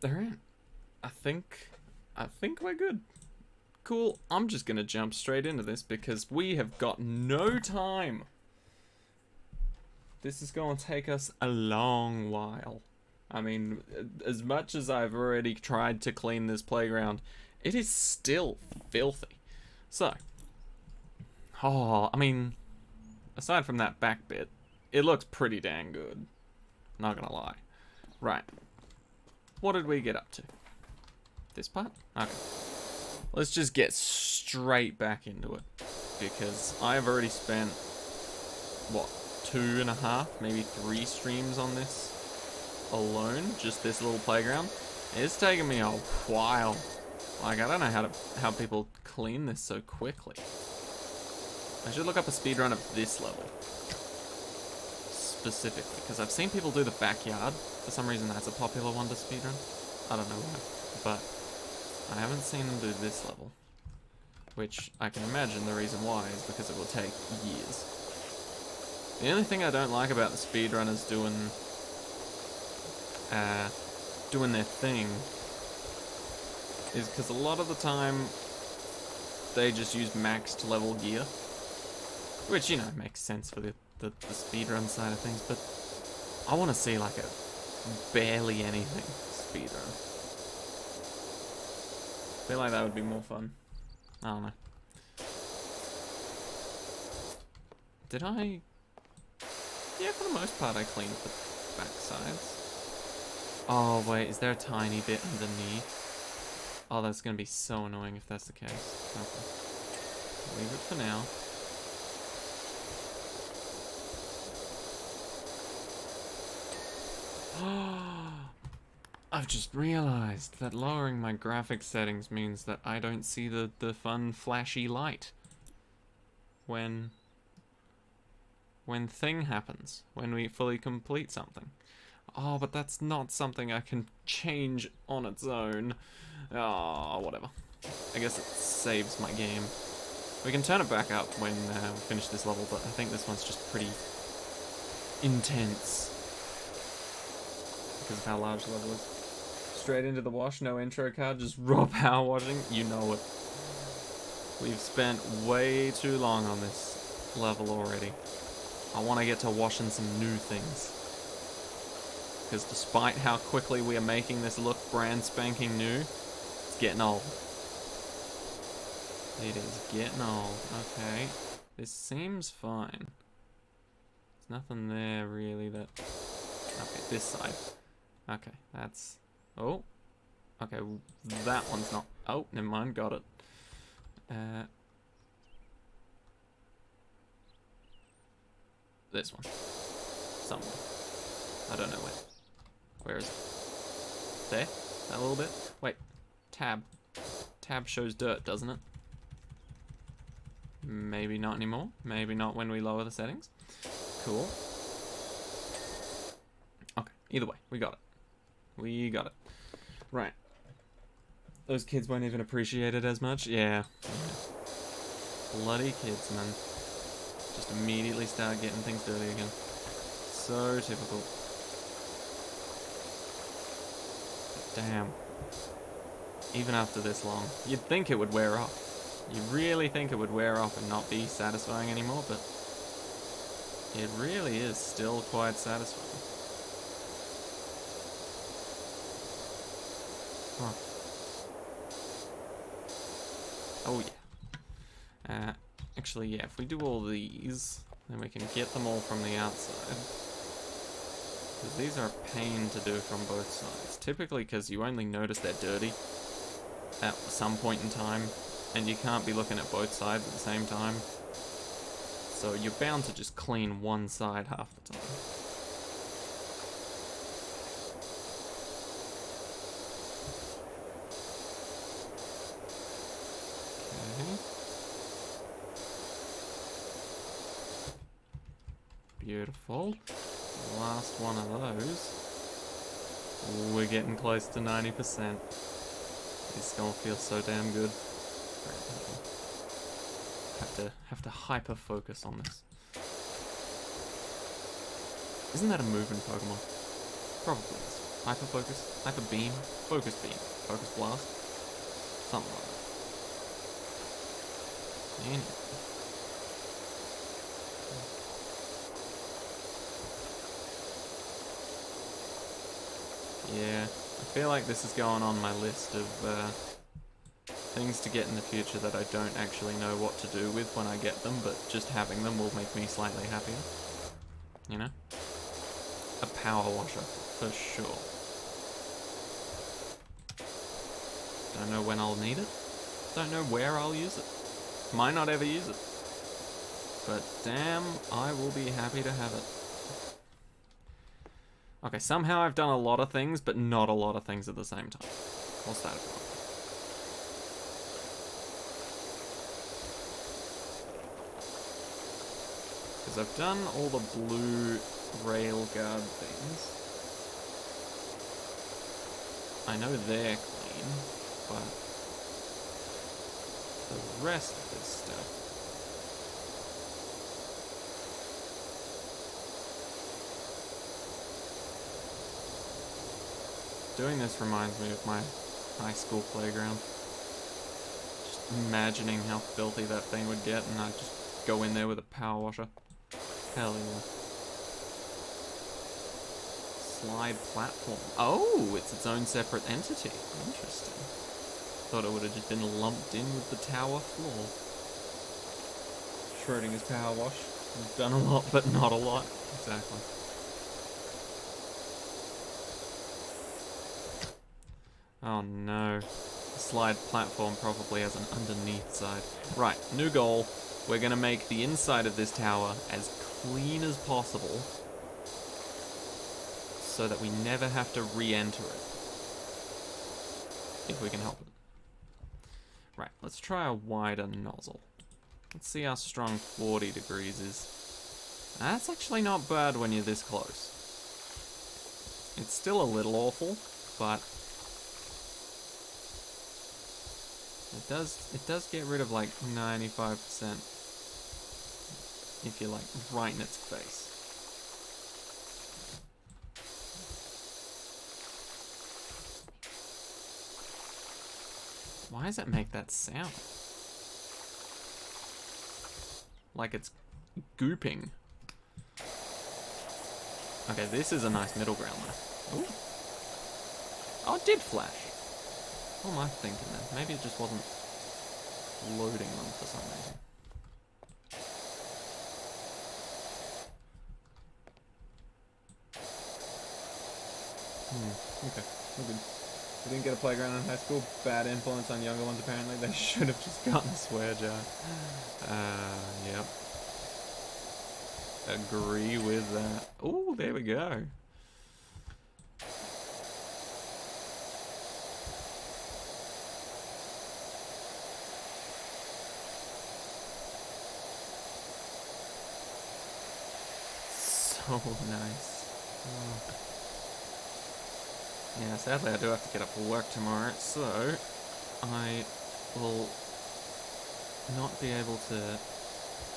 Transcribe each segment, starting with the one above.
There ain't. I think we're good. Cool, I'm just gonna jump straight into this because we have got no time. This is gonna take us a long while. I mean, as much as I've already tried to clean this playground, it is still filthy. So, I mean, aside from that back bit, it looks pretty dang good. Not gonna lie. Right. What did we get up to? This part? Okay. Let's just get straight back into it. Because I have already spent, what, 2.5, maybe 3 streams on this alone. Just this little playground. It's taken me a while. Like, I don't know how people clean this so quickly. I should look up a speedrun of this level. Specifically. Because I've seen people do the backyard. For some reason that's a popular one to speedrun. I don't know why. But I haven't seen them do this level. Which I can imagine the reason why is because it will take years. The only thing I don't like about the speedrunners doing their thing is because a lot of the time they just use maxed level gear. Which, you know, makes sense for the speedrun side of things, but I want to see like a barely anything speedrun. I feel like that would be more fun. I don't know. Did I? Yeah, for the most part I cleaned the back sides. Oh wait, is there a tiny bit underneath? Oh, that's gonna be so annoying if that's the case. Okay. Leave it for now. I've just realized that lowering my graphics settings means that I don't see the fun flashy light when thing happens, when we fully complete something. Oh, but that's not something I can change on its own. Oh, whatever. I guess it saves my game. We can turn it back up when we finish this level, but I think this one's just pretty intense because of how large the level is. Straight into the wash, no intro card, just raw power washing. You know it. We've spent way too long on this level already. I want to get to washing some new things. Because despite how quickly we are making this look brand spanking new, it's getting old. It is getting old. Okay. This seems fine. There's nothing there really that... Okay, this side. Okay, that's... Oh. Okay, that one's not... Oh, never mind, got it. This one. Somewhere. I don't know where. Where is it? There? That little bit? Wait. Tab. Tab shows dirt, doesn't it? Maybe not anymore. Maybe not when we lower the settings. Cool. Okay, either way, we got it. We got it. Right. Those kids won't even appreciate it as much? Yeah. Bloody kids, man. Just immediately start getting things dirty again. So typical. Damn. Even after this long. You'd think it would wear off. You really think it would wear off and not be satisfying anymore, but it really is still quite satisfying. Huh. Oh yeah. Actually, yeah, if we do all these, then we can get them all from the outside. Because these are a pain to do from both sides. Typically because you only notice they're dirty at some point in time, and you can't be looking at both sides at the same time. So you're bound to just clean one side half the time. Okay. Beautiful. Last one of those. We're getting close to 90%. It's gonna feel so damn good. Have to hyper focus on this. Isn't that a moving Pokemon? Probably is. Hyper focus, hyper beam, focus blast, something like that. Anyway. Yeah, I feel like this is going on my list of things to get in the future that I don't actually know what to do with when I get them, but just having them will make me slightly happier. You know? A power washer, for sure. Don't know when I'll need it. Don't know where I'll use it. Might not ever use it. But damn, I will be happy to have it. Okay, somehow I've done a lot of things, but not a lot of things at the same time. What's that about? Because I've done all the blue railguard things. I know they're clean, but the rest of this stuff... Doing this reminds me of my high school playground. Just imagining how filthy that thing would get, and I'd just go in there with a power washer. Hell yeah. Slide platform. Oh, it's its own separate entity. Interesting. Thought it would have just been lumped in with the tower floor. Schrodinger's power wash. We've done a lot, but not a lot. Exactly. Oh no. The slide platform probably has an underneath side. Right, new goal. We're gonna make the inside of this tower as clean as possible so that we never have to re-enter it. If we can help it. Right, let's try a wider nozzle. Let's see how strong 40 degrees is. That's actually not bad when you're this close. It's still a little awful, but it does get rid of like 95% if you're like right in its face. Why does it make that sound? Like it's gooping. Okay, this is a nice middle ground though. Ooh. Oh, it did flash. What am I thinking then? Maybe it just wasn't loading them for some reason. Okay, we're good. We didn't get a playground in high school. Bad influence on younger ones apparently. They should have just gotten a swear jar. Yep. Agree with that. Oh, there we go. So nice. Oh. Yeah, sadly I do have to get up for work tomorrow, so I will not be able to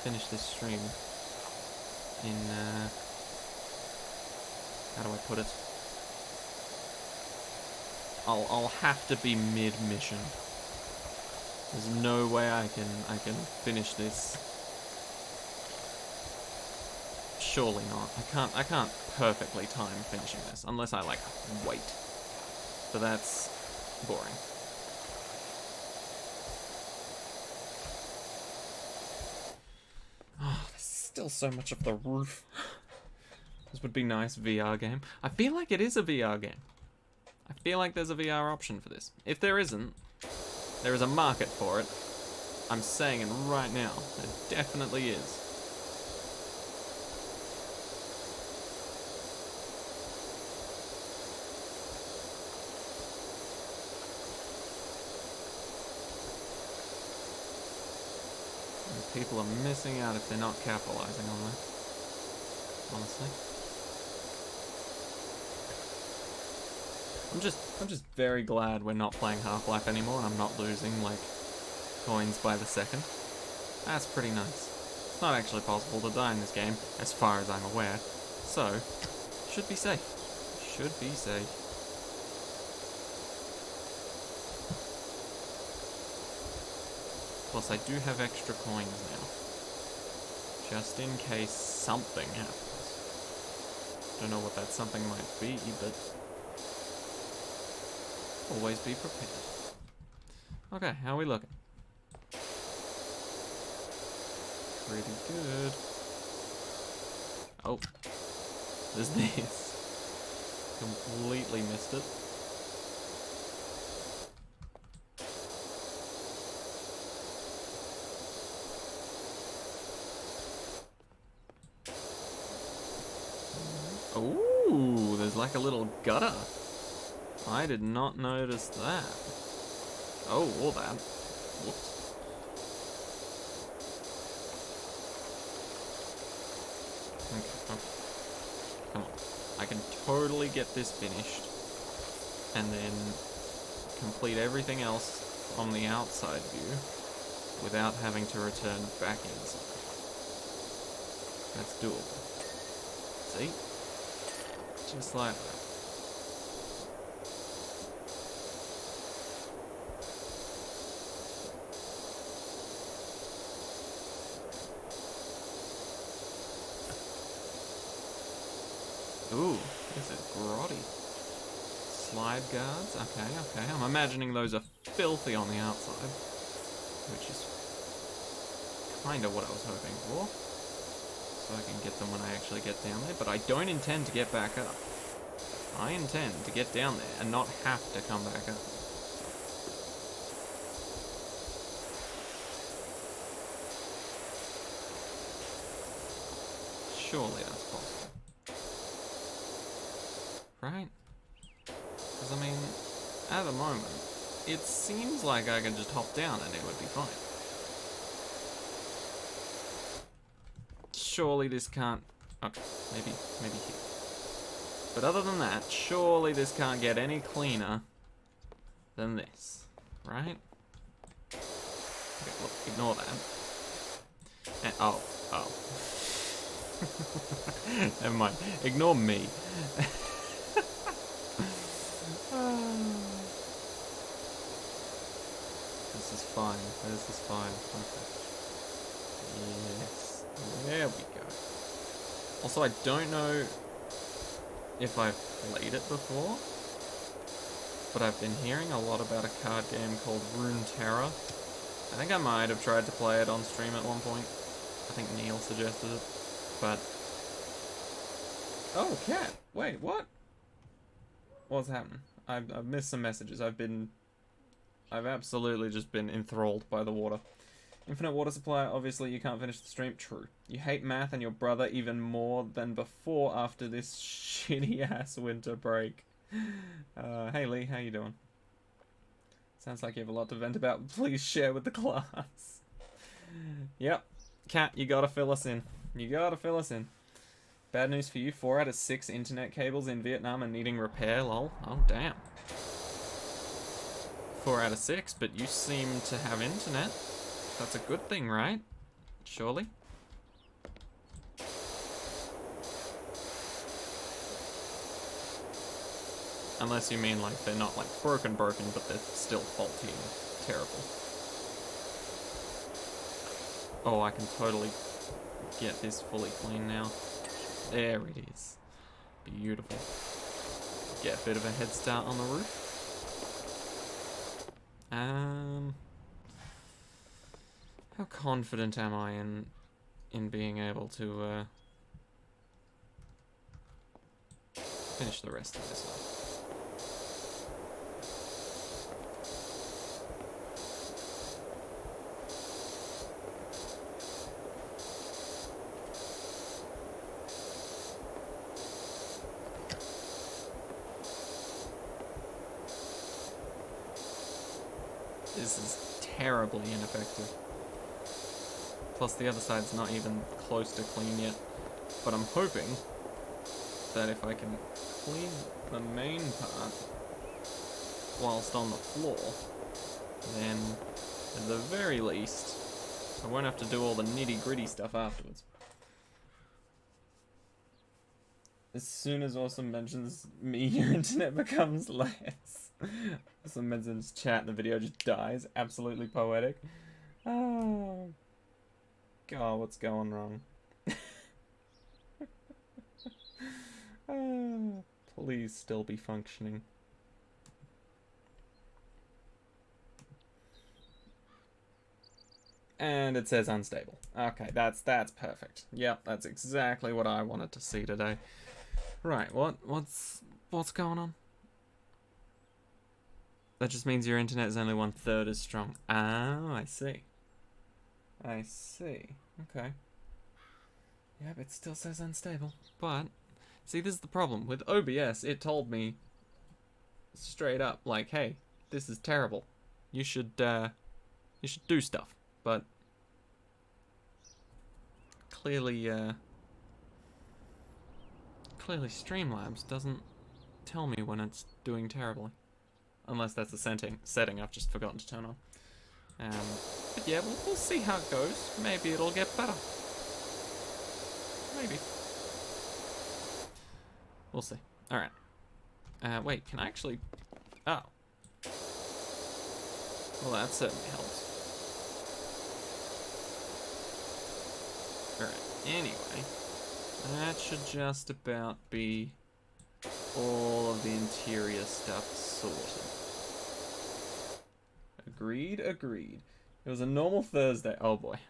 finish this stream in, how do I put it? I'll have to be mid-mission. There's no way I can finish this. Surely not. I can't perfectly time finishing this unless I like wait. But that's boring. Oh, there's still so much of the roof. This would be nice VR game. I feel like it is a VR game. I feel like there's a VR option for this. If there isn't, there is a market for it. I'm saying it right now. There definitely is. People are missing out if they're not capitalizing on that. Honestly. I'm just very glad we're not playing Half-Life anymore and I'm not losing like coins by the second. That's pretty nice. It's not actually possible to die in this game, as far as I'm aware. So, should be safe. Should be safe. Plus, I do have extra coins now. Just in case something happens. Don't know what that something might be, but always be prepared. Okay, how are we looking? Pretty good. Oh, there's this. Completely missed it. Ooh, there's like a little gutter. I did not notice that. Oh, or that. Whoops. Okay. Come on. I can totally get this finished. And then complete everything else on the outside view without having to return back inside. That's doable. See? Just like that. Ooh, this is grotty. Slide guards, okay. I'm imagining those are filthy on the outside, which is kind of what I was hoping for. So I can get them when I actually get down there, but I don't intend to get back up. I intend to get down there and not have to come back up. Surely that's possible. Right? Because, I mean, at the moment, it seems like I can just hop down and it would be fine. Surely this can't... Okay, maybe here. But other than that, surely this can't get any cleaner than this, right? Okay, look, ignore that. And, oh. Never mind. Ignore me. This is fine. This is fine. Okay. Yes. There we go. Also, I don't know if I've played it before, but I've been hearing a lot about a card game called Runeterra. I think I might have tried to play it on stream at one point. I think Neil suggested it, but... Oh, cat! Wait, what? What's happening? I've missed some messages. I've absolutely just been enthralled by the water. Infinite water supply, obviously you can't finish the stream. True. You hate math and your brother even more than before after this shitty-ass winter break. Hey Lee, how you doing? Sounds like you have a lot to vent about. Please share with the class. Yep. Cat, you gotta fill us in. You gotta fill us in. Bad news for you, 4 out of 6 internet cables in Vietnam are needing repair, lol. Oh, damn. 4 out of 6, but you seem to have internet. That's a good thing, right? Surely? Unless you mean, like, they're not, like, broken, but they're still faulty and terrible. Oh, I can totally get this fully clean now. There it is. Beautiful. Get a bit of a head start on the roof. How confident am I in being able to finish the rest of this off? This is terribly ineffective. Plus the other side's not even close to clean yet. But I'm hoping that if I can clean the main part whilst on the floor, then at the very least I won't have to do all the nitty-gritty stuff afterwards. As soon as Awesome mentions me, your internet becomes less. Awesome mentions chat and the video just dies. Absolutely poetic. Oh, God, what's going wrong? Oh, please still be functioning. And it says unstable. Okay, that's perfect. Yep, that's exactly what I wanted to see today. Right, what's going on? That just means your internet is only 1/3 as strong. Oh, I see. I see. Okay. Yep, it still says unstable. But see, this is the problem with OBS. It told me straight up, like, hey, this is terrible. You should do stuff. But clearly Streamlabs doesn't tell me when it's doing terribly, unless that's a setting I've just forgotten to turn on. But yeah, we'll see how it goes. Maybe it'll get better. Maybe. We'll see. All right. Wait, can I actually? Oh. Well, that certainly helps. All right. Anyway, that should just about be all of the interior stuff sorted. Agreed. It was a normal Thursday. Oh boy.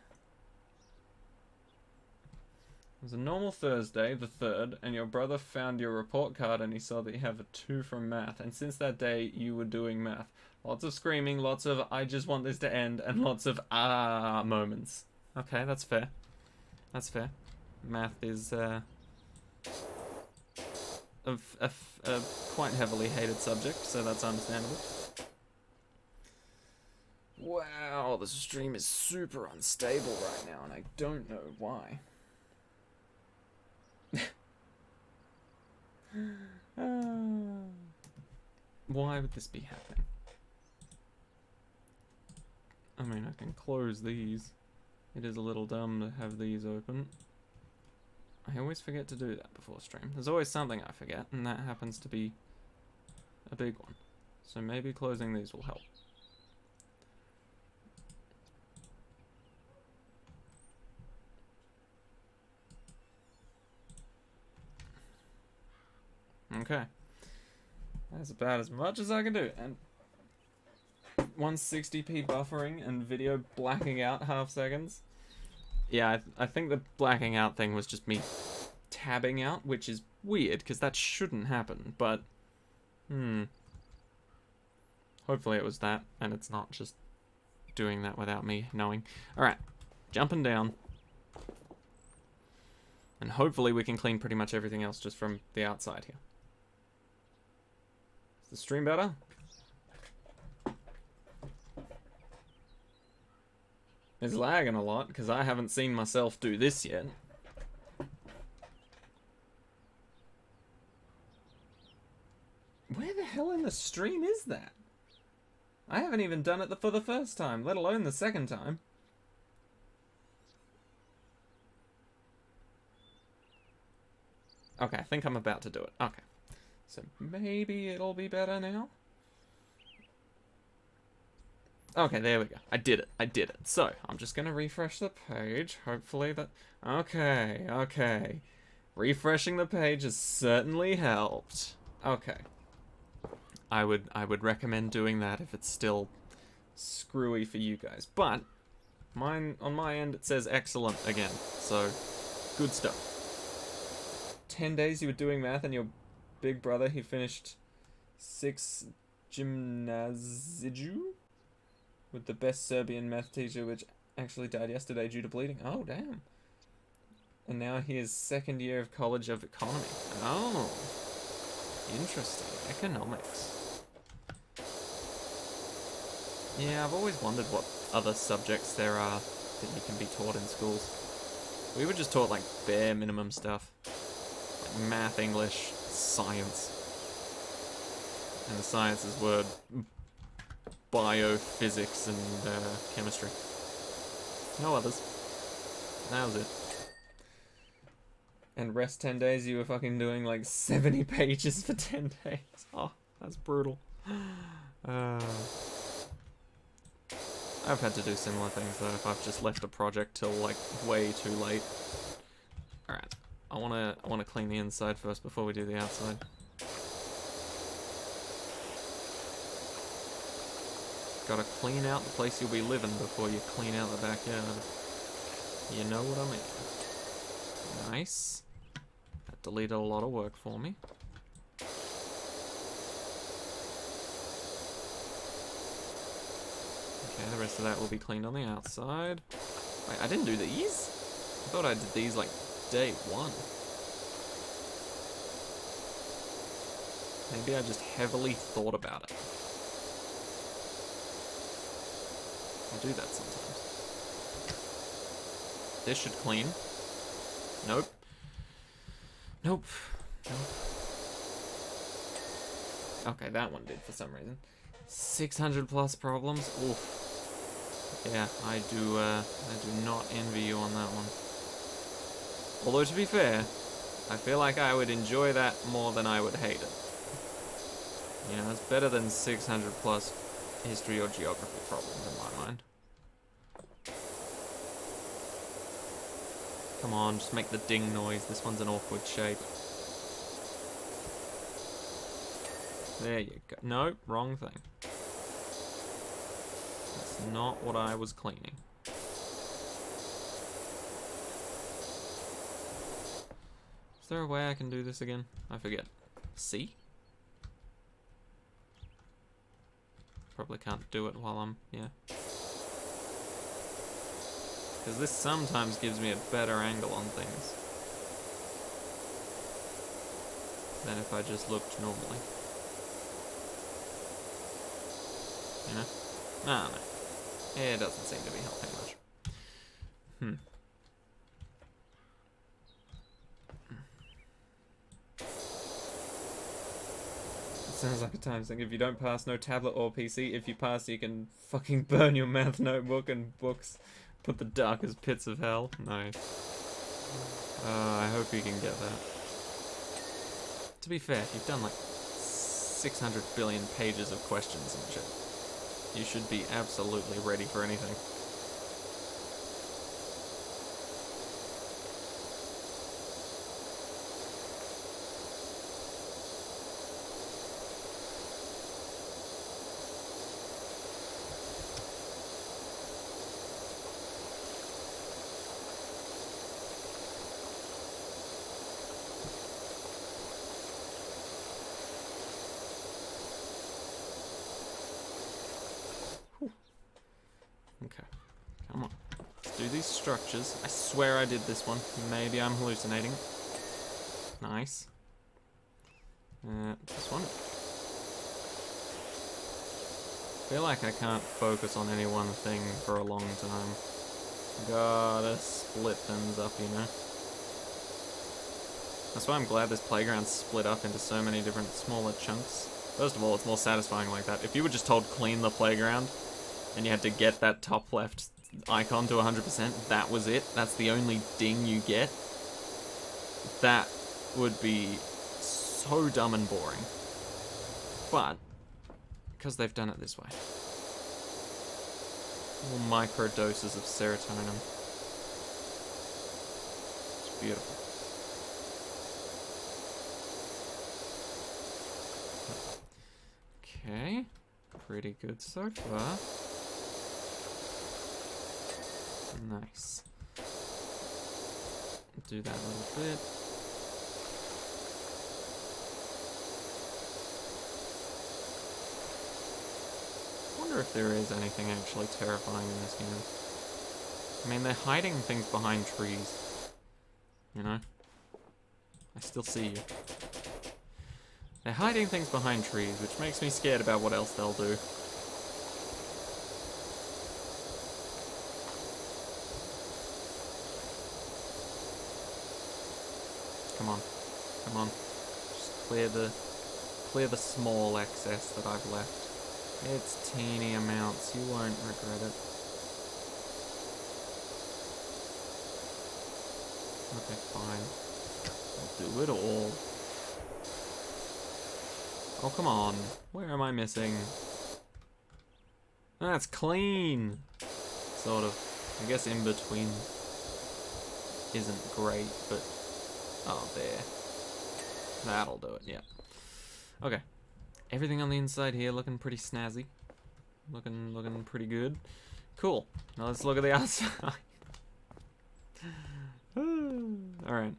It was a normal Thursday, the 3rd, and your brother found your report card and he saw that you have a 2 from math. And since that day, you were doing math. Lots of screaming, lots of I just want this to end, and lots of ah moments. Okay, that's fair. That's fair. Math is a quite heavily hated subject, so that's understandable. Wow, the stream is super unstable right now, and I don't know why. Why would this be happening? I mean, I can close these. It is a little dumb to have these open. I always forget to do that before stream. There's always something I forget, and that happens to be a big one. So maybe closing these will help. Okay. That's about as much as I can do. And 160p buffering and video blacking out half seconds. Yeah, I think the blacking out thing was just me tabbing out, which is weird, because that shouldn't happen, but... Hopefully it was that, and it's not just doing that without me knowing. Alright, jumping down. And hopefully we can clean pretty much everything else just from the outside here. Is the stream better? It's lagging a lot, because I haven't seen myself do this yet. Where the hell in the stream is that? I haven't even done it for the first time, let alone the second time. Okay, I think I'm about to do it. Okay. So maybe it'll be better now? Okay, there we go. I did it. So, I'm just gonna refresh the page. Hopefully that... Okay. Refreshing the page has certainly helped. Okay. I would recommend doing that if it's still screwy for you guys. But, on my end, it says excellent again. So, good stuff. 10 days you were doing math and your big brother, he finished 6 gymnasiu? With the best Serbian math teacher, which actually died yesterday due to bleeding. Oh, damn. And now he is 2nd year of College of Economy. Oh. Interesting. Economics. Yeah, I've always wondered what other subjects there are that you can be taught in schools. We were just taught, like, bare minimum stuff. Like math, English, science. And the sciences were... biophysics and chemistry. No others. That was it. And rest 10 days, you were fucking doing like 70 pages for 10 days. Oh, that's brutal. I've had to do similar things though if I've just left a project till like way too late. Alright, I wanna clean the inside first before we do the outside. Gotta clean out the place you'll be living before you clean out the backyard. You know what I mean. Nice. That deleted a lot of work for me. Okay, the rest of that will be cleaned on the outside. Wait, I didn't do these? I thought I did these like day one. Maybe I just heavily thought about it. I do that sometimes. This should clean. Nope. Nope. Nope. Okay, that one did for some reason. 600 plus problems. Oof. Yeah, I do not envy you on that one. Although to be fair, I feel like I would enjoy that more than I would hate it. You know, it's better than 600 plus history or geography problems in my mind. Come on, just make the ding noise. This one's an awkward shape. There you go. No, wrong thing. That's not what I was cleaning. Is there a way I can do this again? I forget. C? Probably can't do it while I'm, yeah. Because this sometimes gives me a better angle on things than if I just looked normally. You know? No, no. It doesn't seem to be helping much. Sounds like a time thing. If you don't pass, no tablet or PC. If you pass, you can fucking burn your math notebook and books. Put the darkest pits of hell. Nice. I hope you can get that. To be fair, you've done like 600 billion pages of questions and shit. You should be absolutely ready for anything. Okay, come on. Let's do these structures. I swear I did this one. Maybe I'm hallucinating. Nice. This one. I feel like I can't focus on any one thing for a long time. Gotta split things up, you know? That's why I'm glad this playground's split up into so many different smaller chunks. First of all, it's more satisfying like that. If you were just told clean the playground, and you had to get that top left icon to 100%, that was it. That's the only ding you get. That would be so dumb and boring. But, because they've done it this way. Little micro doses of serotonin. It's beautiful. Okay, pretty good so far. Nice. Do that a little bit. I wonder if there is anything actually terrifying in this game. I mean, they're hiding things behind trees. You know? I still see you. They're hiding things behind trees, which makes me scared about what else they'll do. Come on. Come on. Just clear the small excess that I've left. It's teeny amounts. You won't regret it. Okay, fine. I'll do it all. Oh, come on. Where am I missing? That's clean. Sort of. I guess in between isn't great, but... Oh, there. That'll do it, yeah. Okay. Everything on the inside here looking pretty snazzy. Looking pretty good. Cool. Now let's look at the outside. Alright.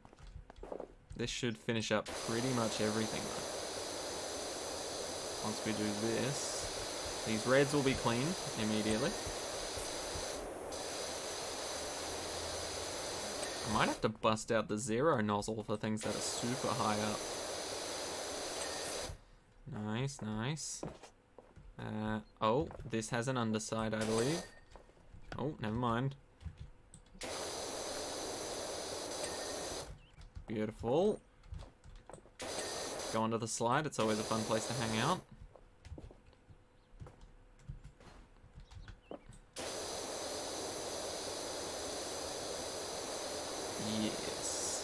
This should finish up pretty much everything though. Once we do this, these reds will be clean immediately. I might have to bust out the zero nozzle for things that are super high up. Nice, nice. Oh, this has an underside, I believe. Oh, never mind. Beautiful. Go onto the slide, it's always a fun place to hang out. Yes.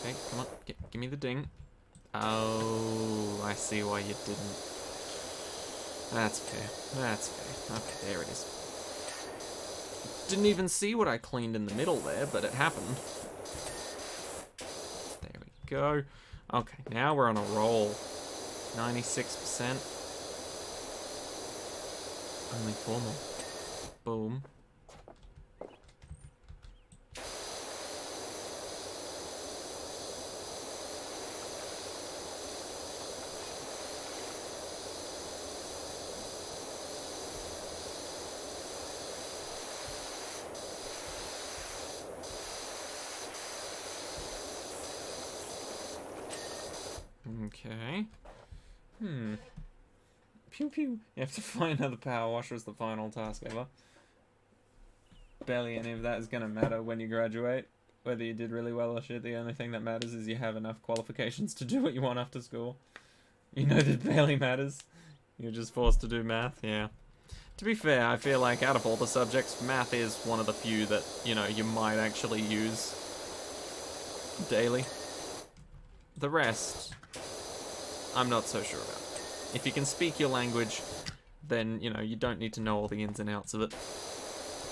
Okay, come on, give me the ding. Oh, I see why you didn't. That's fair, that's fair. Okay, there it is. Didn't even see what I cleaned in the middle there, but it happened. There we go. Okay, now we're on a roll. 96%. Only 4 more. Boom. Okay. Pew pew. You have to find another power washer as the final task ever. Barely any of that is going to matter when you graduate. Whether you did really well or shit, the only thing that matters is you have enough qualifications to do what you want after school. You know that barely matters. You're just forced to do math, yeah. To be fair, I feel like out of all the subjects, math is one of the few that, you know, you might actually use daily. The rest, I'm not so sure about. If you can speak your language, then, you know, you don't need to know all the ins and outs of it.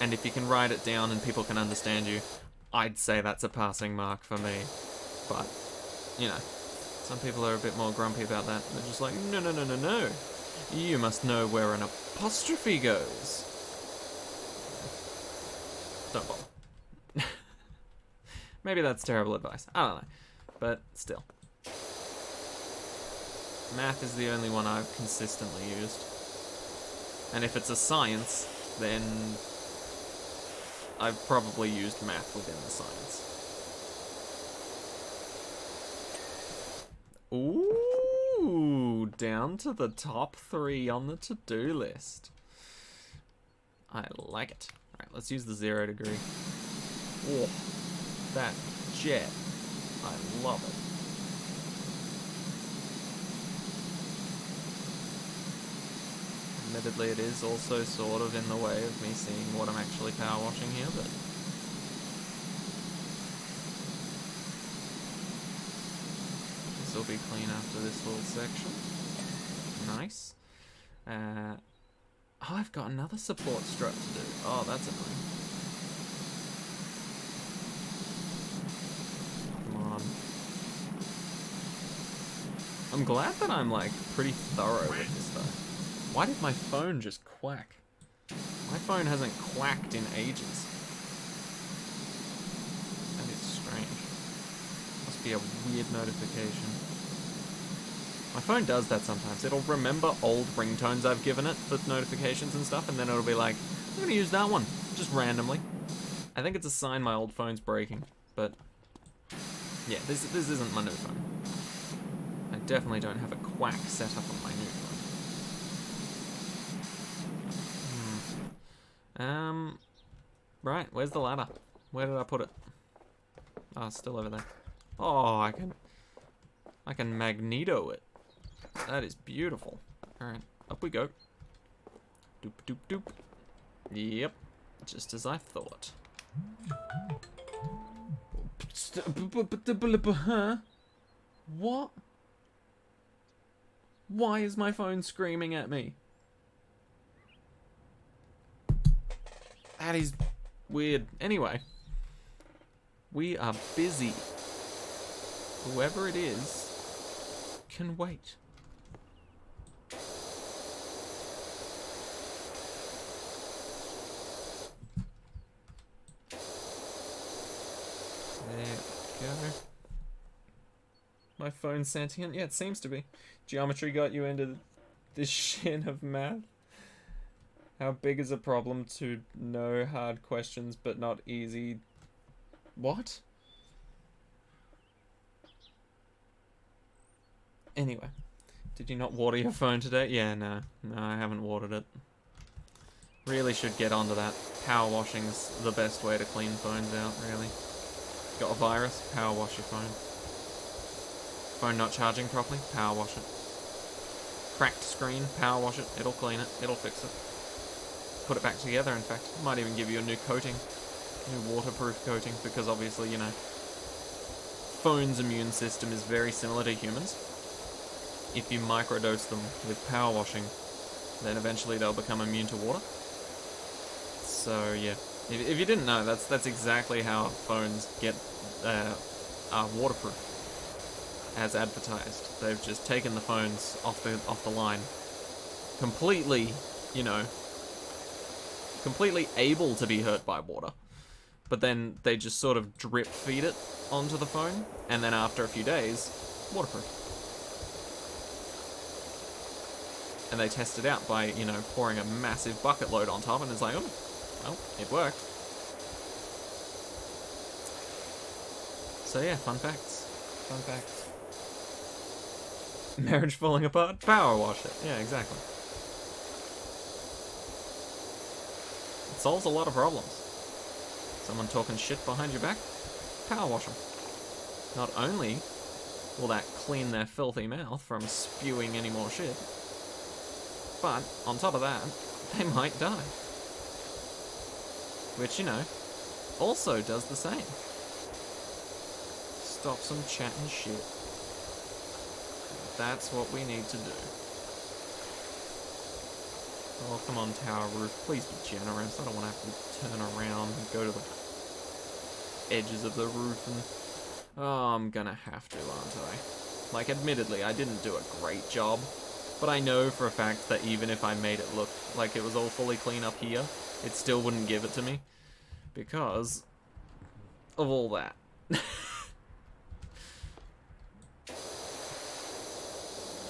And if you can write it down and people can understand you, I'd say that's a passing mark for me. But, you know, some people are a bit more grumpy about that. They're just like, no, no, no, no, no. You must know where an apostrophe goes. Don't bother. Maybe that's terrible advice. I don't know. But still. Math is the only one I've consistently used. And if it's a science, then I've probably used math within the science. Ooh, down to the top 3 on the to-do list. I like it. Alright, let's use the 0 degree. Oh, that jet. I love it. Admittedly, it is also sort of in the way of me seeing what I'm actually power washing here, but... This will be clean after this little section. Nice. Oh, I've got another support strut to do. Oh, that's annoying. Come on. I'm glad that I'm, like, pretty thorough with this, though. Why did my phone just quack? My phone hasn't quacked in ages. That is strange. Must be a weird notification. My phone does that sometimes. It'll remember old ringtones I've given it for notifications and stuff, and then it'll be like, I'm gonna use that one, just randomly. I think it's a sign my old phone's breaking, but yeah, this isn't my new phone. I definitely don't have a quack set up on my new phone. Right, where's the ladder? Where did I put it? Oh, it's still over there. Oh, I can magneto it. That is beautiful. Alright, up we go. Doop, doop, doop. Yep, just as I thought. Huh? What? Why is my phone screaming at me? That is weird. Anyway, we are busy. Whoever it is can wait. There we go. My phone's sentient? Yeah, it seems to be. Geometry got you into this shit of math. How big is a problem to know hard questions but not easy? What? Anyway, did you not water your phone today? Yeah, no, I haven't watered it. Really should get onto that. Power washing's the best way to clean phones out, really. Got a virus? Power wash your phone. Phone not charging properly? Power wash it. Cracked screen? Power wash it. It'll clean it. It'll fix it. Put it back together, in fact. Might even give you a new coating. New waterproof coating, because obviously, you know, phone's immune system is very similar to humans. If you microdose them with power washing, then eventually they'll become immune to water. So yeah, if you didn't know, that's exactly how phones get waterproof, as advertised. They've just taken the phones off the line, completely, you know, completely able to be hurt by water, but then they just sort of drip feed it onto the phone, and then after a few days, waterproof. And they test it out by, you know, pouring a massive bucket load on top, and it's like, oh, well, it worked. So yeah, fun facts. Fun facts. Marriage falling apart? Power wash it. Yeah, exactly. It solves a lot of problems. Someone talking shit behind your back? Power wash them. Not only will that clean their filthy mouth from spewing any more shit, but on top of that, they might die. Which, you know, also does the same. Stops them chatting shit. That's what we need to do. Oh, come on, tower roof. Please be generous. I don't want to have to turn around and go to the edges of the roof and... Oh, I'm gonna have to, aren't I? Like, admittedly, I didn't do a great job, but I know for a fact that even if I made it look like it was all fully clean up here, it still wouldn't give it to me. Because of all that.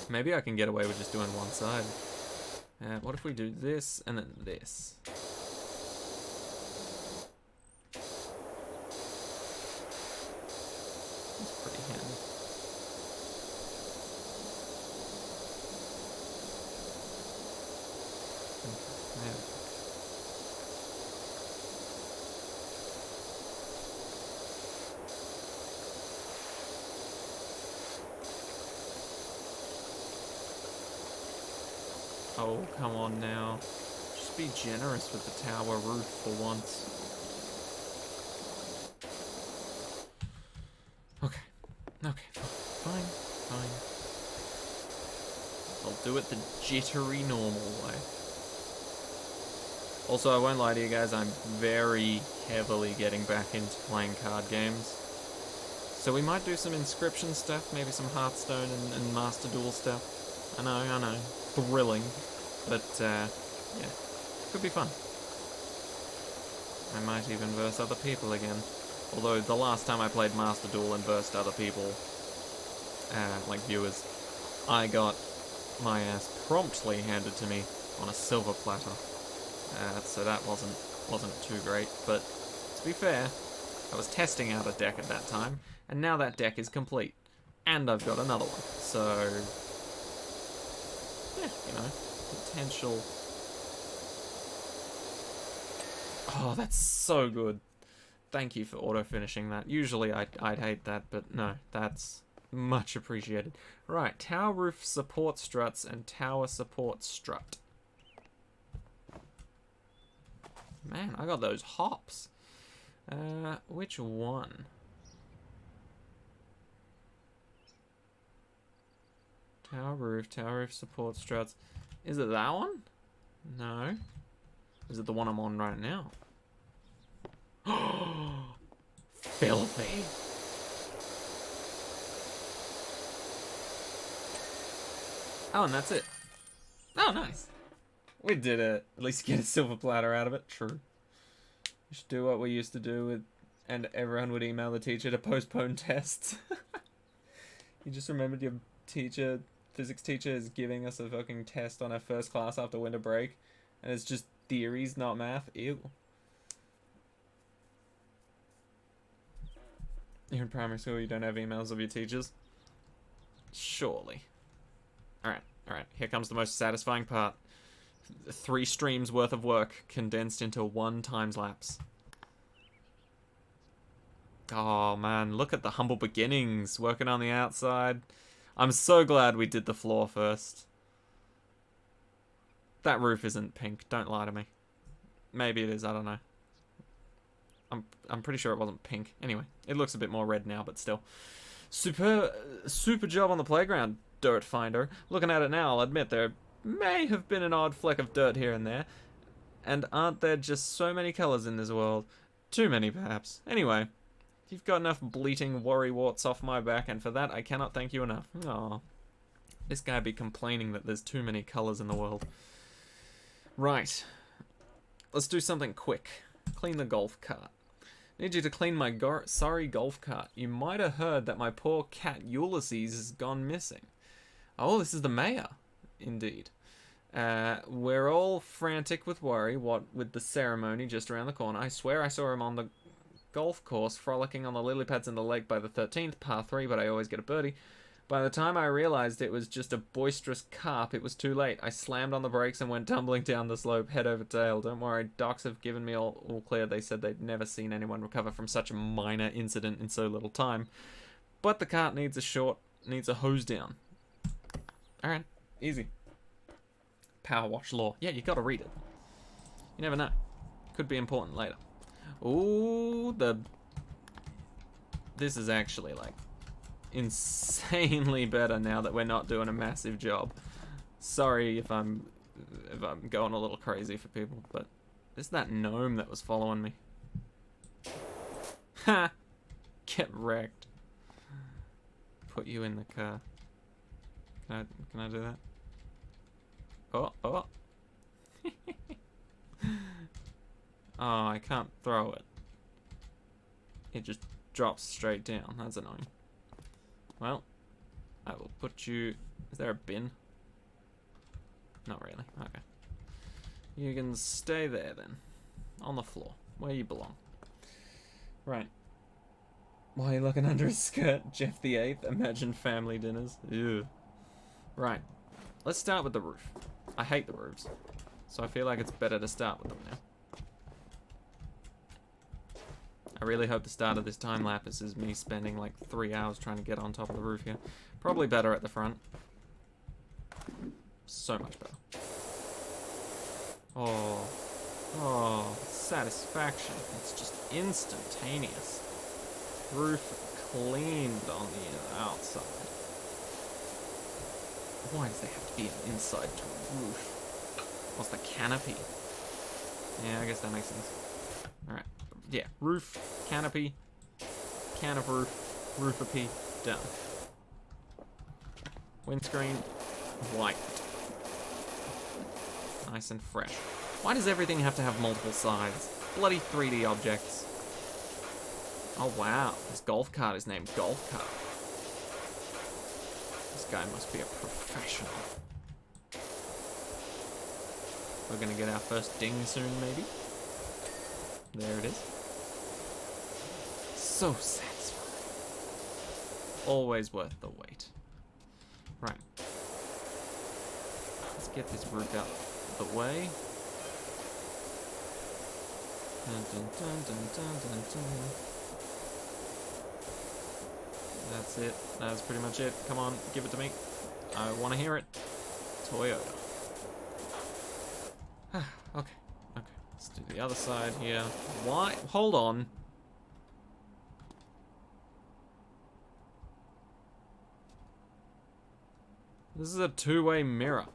Maybe I can get away with just doing one side. What if we do this and then this? That's pretty handy. Okay, there we go. Oh, come on now. Just be generous with the tower roof for once. Okay. Okay, fine. I'll do it the jittery normal way. Also, I won't lie to you guys, I'm very heavily getting back into playing card games. So we might do some Inscription stuff, maybe some Hearthstone and Master Duel stuff. I know. Thrilling. But, yeah. Could be fun. I might even verse other people again. Although, the last time I played Master Duel and versed other people, like viewers, I got my ass promptly handed to me on a silver platter. So that wasn't too great. But, to be fair, I was testing out a deck at that time, and now that deck is complete. And I've got another one. So... yeah, you know, potential. Oh, that's so good. Thank you for auto-finishing that. Usually I'd hate that, but no, that's much appreciated. Right, tower roof support struts and tower support strut. Man, I got those hops. Which one? Tower roof support struts. Is it that one? No. Is it the one I'm on right now? Filthy. Oh, and that's it. Oh, nice. We did it. At least get a silver platter out of it. True. We should do what we used to do with, and everyone would email the teacher to postpone tests. You just remembered your teacher, physics teacher, is giving us a fucking test on our first class after winter break, and it's just theories, not math. Ew. You're in primary school, you don't have emails of your teachers? Surely. Alright. Here comes the most satisfying part. 3 streams worth of work condensed into 1 time-lapse. Oh man, look at the humble beginnings, working on the outside. I'm so glad we did the floor first. That roof isn't pink, don't lie to me. Maybe it is, I don't know. I'm pretty sure it wasn't pink. Anyway, it looks a bit more red now, but still. Super job on the playground, Dirt Finder. Looking at it now, I'll admit there may have been an odd fleck of dirt here and there. And aren't there just so many colours in this world? Too many, perhaps. Anyway, you've got enough bleating worrywarts off my back, and for that I cannot thank you enough. Aww. This guy be complaining that there's too many colours in the world. Right. Let's do something quick. Clean the golf cart. Need you to clean my sorry golf cart. You might have heard that my poor cat Ulysses has gone missing. Oh, this is the mayor. Indeed. We're all frantic with worry, what with the ceremony just around the corner. I swear I saw him on the golf course frolicking on the lily pads in the lake by the 13th, par 3, but I always get a birdie. By the time I realized it was just a boisterous carp, it was too late. I slammed on the brakes and went tumbling down the slope, head over tail. Don't worry, docs have given me all clear. They said they'd never seen anyone recover from such a minor incident in so little time. But the cart needs a hose down. Alright, easy. Powerwash law. Yeah, you gotta read it. You never know. Could be important later. Ooh, this is actually like insanely better now that we're not doing a massive job. Sorry if I'm going a little crazy for people, but it's that gnome that was following me. Ha! Get wrecked. Put you in the car. Can I do that? Oh. Oh, I can't throw it. It just drops straight down. That's annoying. Well, I will put you... Is there a bin? Not really. Okay. You can stay there then. On the floor. Where you belong. Right. Why are you looking under his skirt? Jeff the 8th? Imagine family dinners. Ew. Right. Let's start with the roof. I hate the roofs. So I feel like it's better to start with them now. I really hope the start of this time lapse is me spending like 3 hours trying to get on top of the roof here. Probably better at the front. So much better. Oh, satisfaction. It's just instantaneous. Roof cleaned on the outside. Why does there have to be an inside to a roof? What's the canopy? Yeah, I guess that makes sense. Alright. Yeah, roof, canopy, can of roof, roofapy, done. Windscreen, white. Nice and fresh. Why does everything have to have multiple sides? Bloody 3D objects. Oh wow, this golf cart is named Golf Cart. This guy must be a professional. We're gonna get our first ding soon, maybe? There it is. So satisfying. Always worth the wait. Right. Let's get this roof out of the way. Dun, dun, dun, dun, dun, dun, dun. That's it. That's pretty much it. Come on, give it to me. I want to hear it. Toyota. Okay. Let's do the other side here. Why? Hold on. This is a two-way mirror.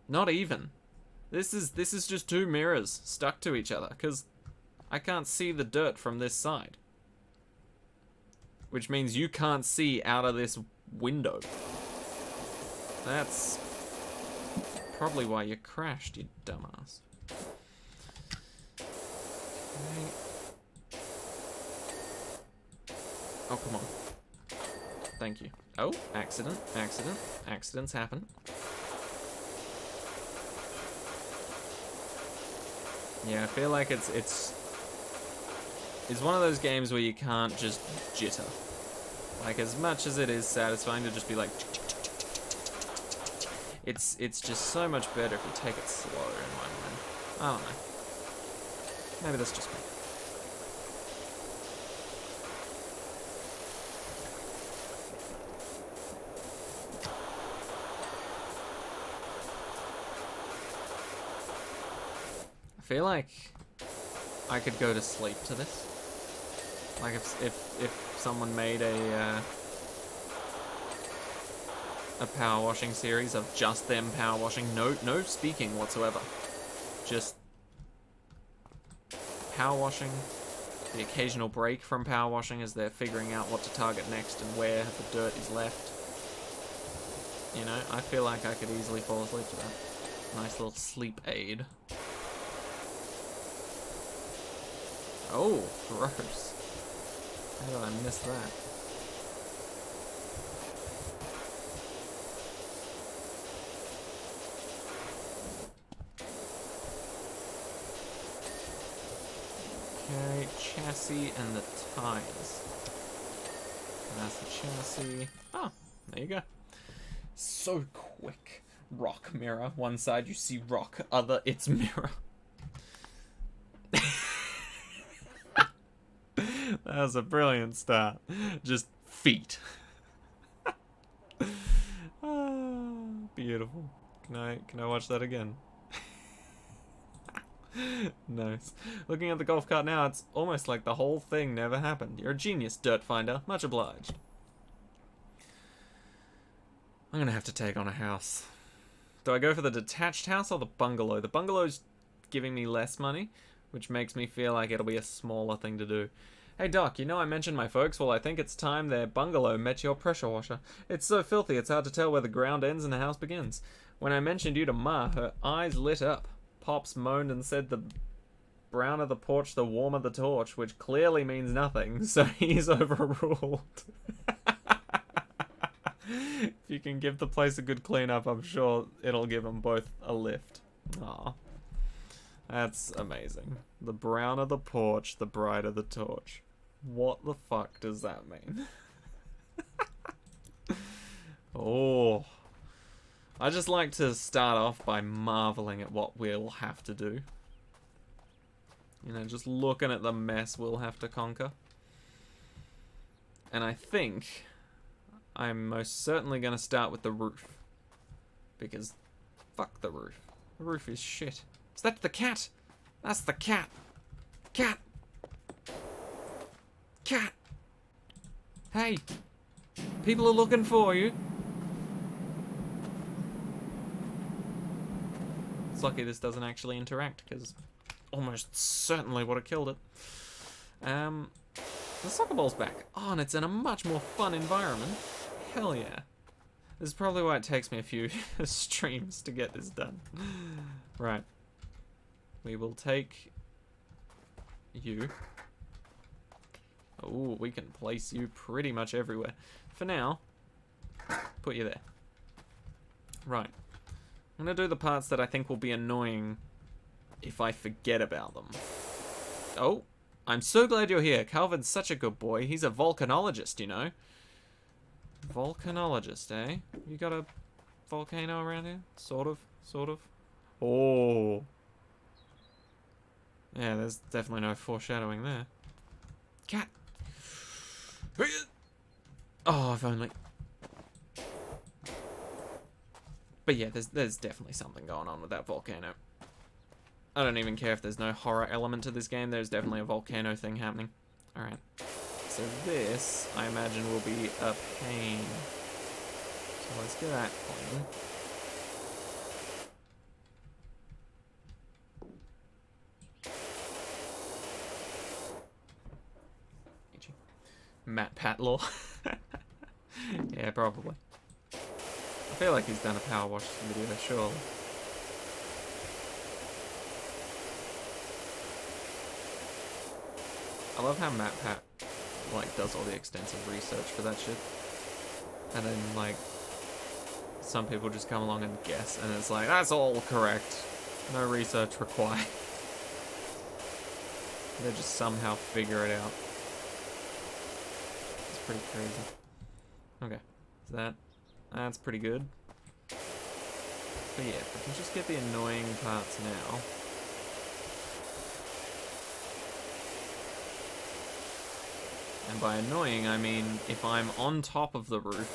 Not even. This is just two mirrors stuck to each other, because I can't see the dirt from this side. Which means you can't see out of this window. That's probably why you crashed, you dumbass. Okay. Oh, come on. Thank you. Oh, accident, accident. Accidents happen. Yeah, I feel like it's one of those games where you can't just jitter. Like, as much as it is satisfying to just be like, it's just so much better if you take it slow in my mind. I don't know. Maybe that's just me. I feel like I could go to sleep to this. Like if someone made a power washing series of just them power washing, no speaking whatsoever, just power washing, the occasional break from power washing as they're figuring out what to target next and where the dirt is left. You know, I feel like I could easily fall asleep to that. Nice little sleep aid. Oh, gross. How did I miss that? Okay, chassis and the tires. That's the chassis. Oh, there you go. So quick. Rock mirror. One side you see rock, other it's mirror. That was a brilliant start. Just feet. Oh, beautiful. Can I watch that again? Nice. Looking at the golf cart now, it's almost like the whole thing never happened. You're a genius, Dirt Finder. Much obliged. I'm gonna have to take on a house. Do I go for the detached house or the bungalow? The bungalow's giving me less money, which makes me feel like it'll be a smaller thing to do. Hey Doc, you know I mentioned my folks? Well, I think it's time their bungalow met your pressure washer. It's so filthy it's hard to tell where the ground ends and the house begins. When I mentioned you to Ma, her eyes lit up. Pops moaned and said the browner the porch, the warmer the torch, which clearly means nothing, so he's overruled. If you can give the place a good cleanup, I'm sure it'll give them both a lift. Aw. That's amazing. The browner the porch, the brighter the torch. What the fuck does that mean? Oh. I just like to start off by marveling at what we'll have to do. You know, just looking at the mess we'll have to conquer. And I think I'm most certainly going to start with the roof. Because fuck the roof. The roof is shit. Is that the cat? That's the cat. Cat. Cat. Hey. People are looking for you. It's lucky this doesn't actually interact, because almost certainly would have killed it. The soccer ball's back. Oh, and it's in a much more fun environment. Hell yeah. This is probably why it takes me a few streams to get this done. Right. We will take you. Oh, we can place you pretty much everywhere. For now, put you there. Right. I'm going to do the parts that I think will be annoying if I forget about them. Oh, I'm so glad you're here. Calvin's such a good boy. He's a volcanologist, you know. Volcanologist, eh? You got a volcano around here? Sort of. Oh. Yeah, there's definitely no foreshadowing there. Cat. Oh, if only. But yeah, there's definitely something going on with that volcano. I don't even care if there's no horror element to this game. There's definitely a volcano thing happening. Alright. So this, I imagine, will be a pain. So let's get that clean. Matt Patlaw. Yeah, probably. I feel like he's done a power wash video, surely. I love how Matt Pat like does all the extensive research for that shit, and then like some people just come along and guess, and it's like that's all correct, no research required. They just somehow figure it out. It's pretty crazy. Okay, so that's pretty good. But yeah, if we can just get the annoying parts now. And by annoying, I mean if I'm on top of the roof,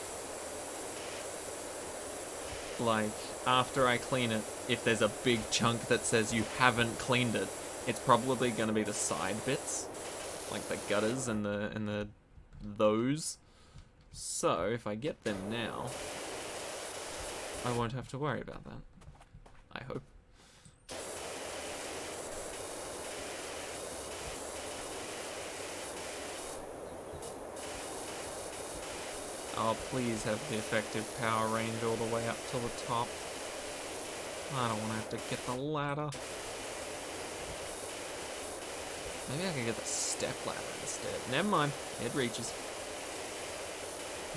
like, after I clean it, if there's a big chunk that says you haven't cleaned it, it's probably going to be the side bits, like the gutters and those. So, if I get them now, I won't have to worry about that. I hope. Oh, please have the effective power range all the way up to the top. I don't want to have to get the ladder. Maybe I can get the step ladder instead. Never mind, it reaches.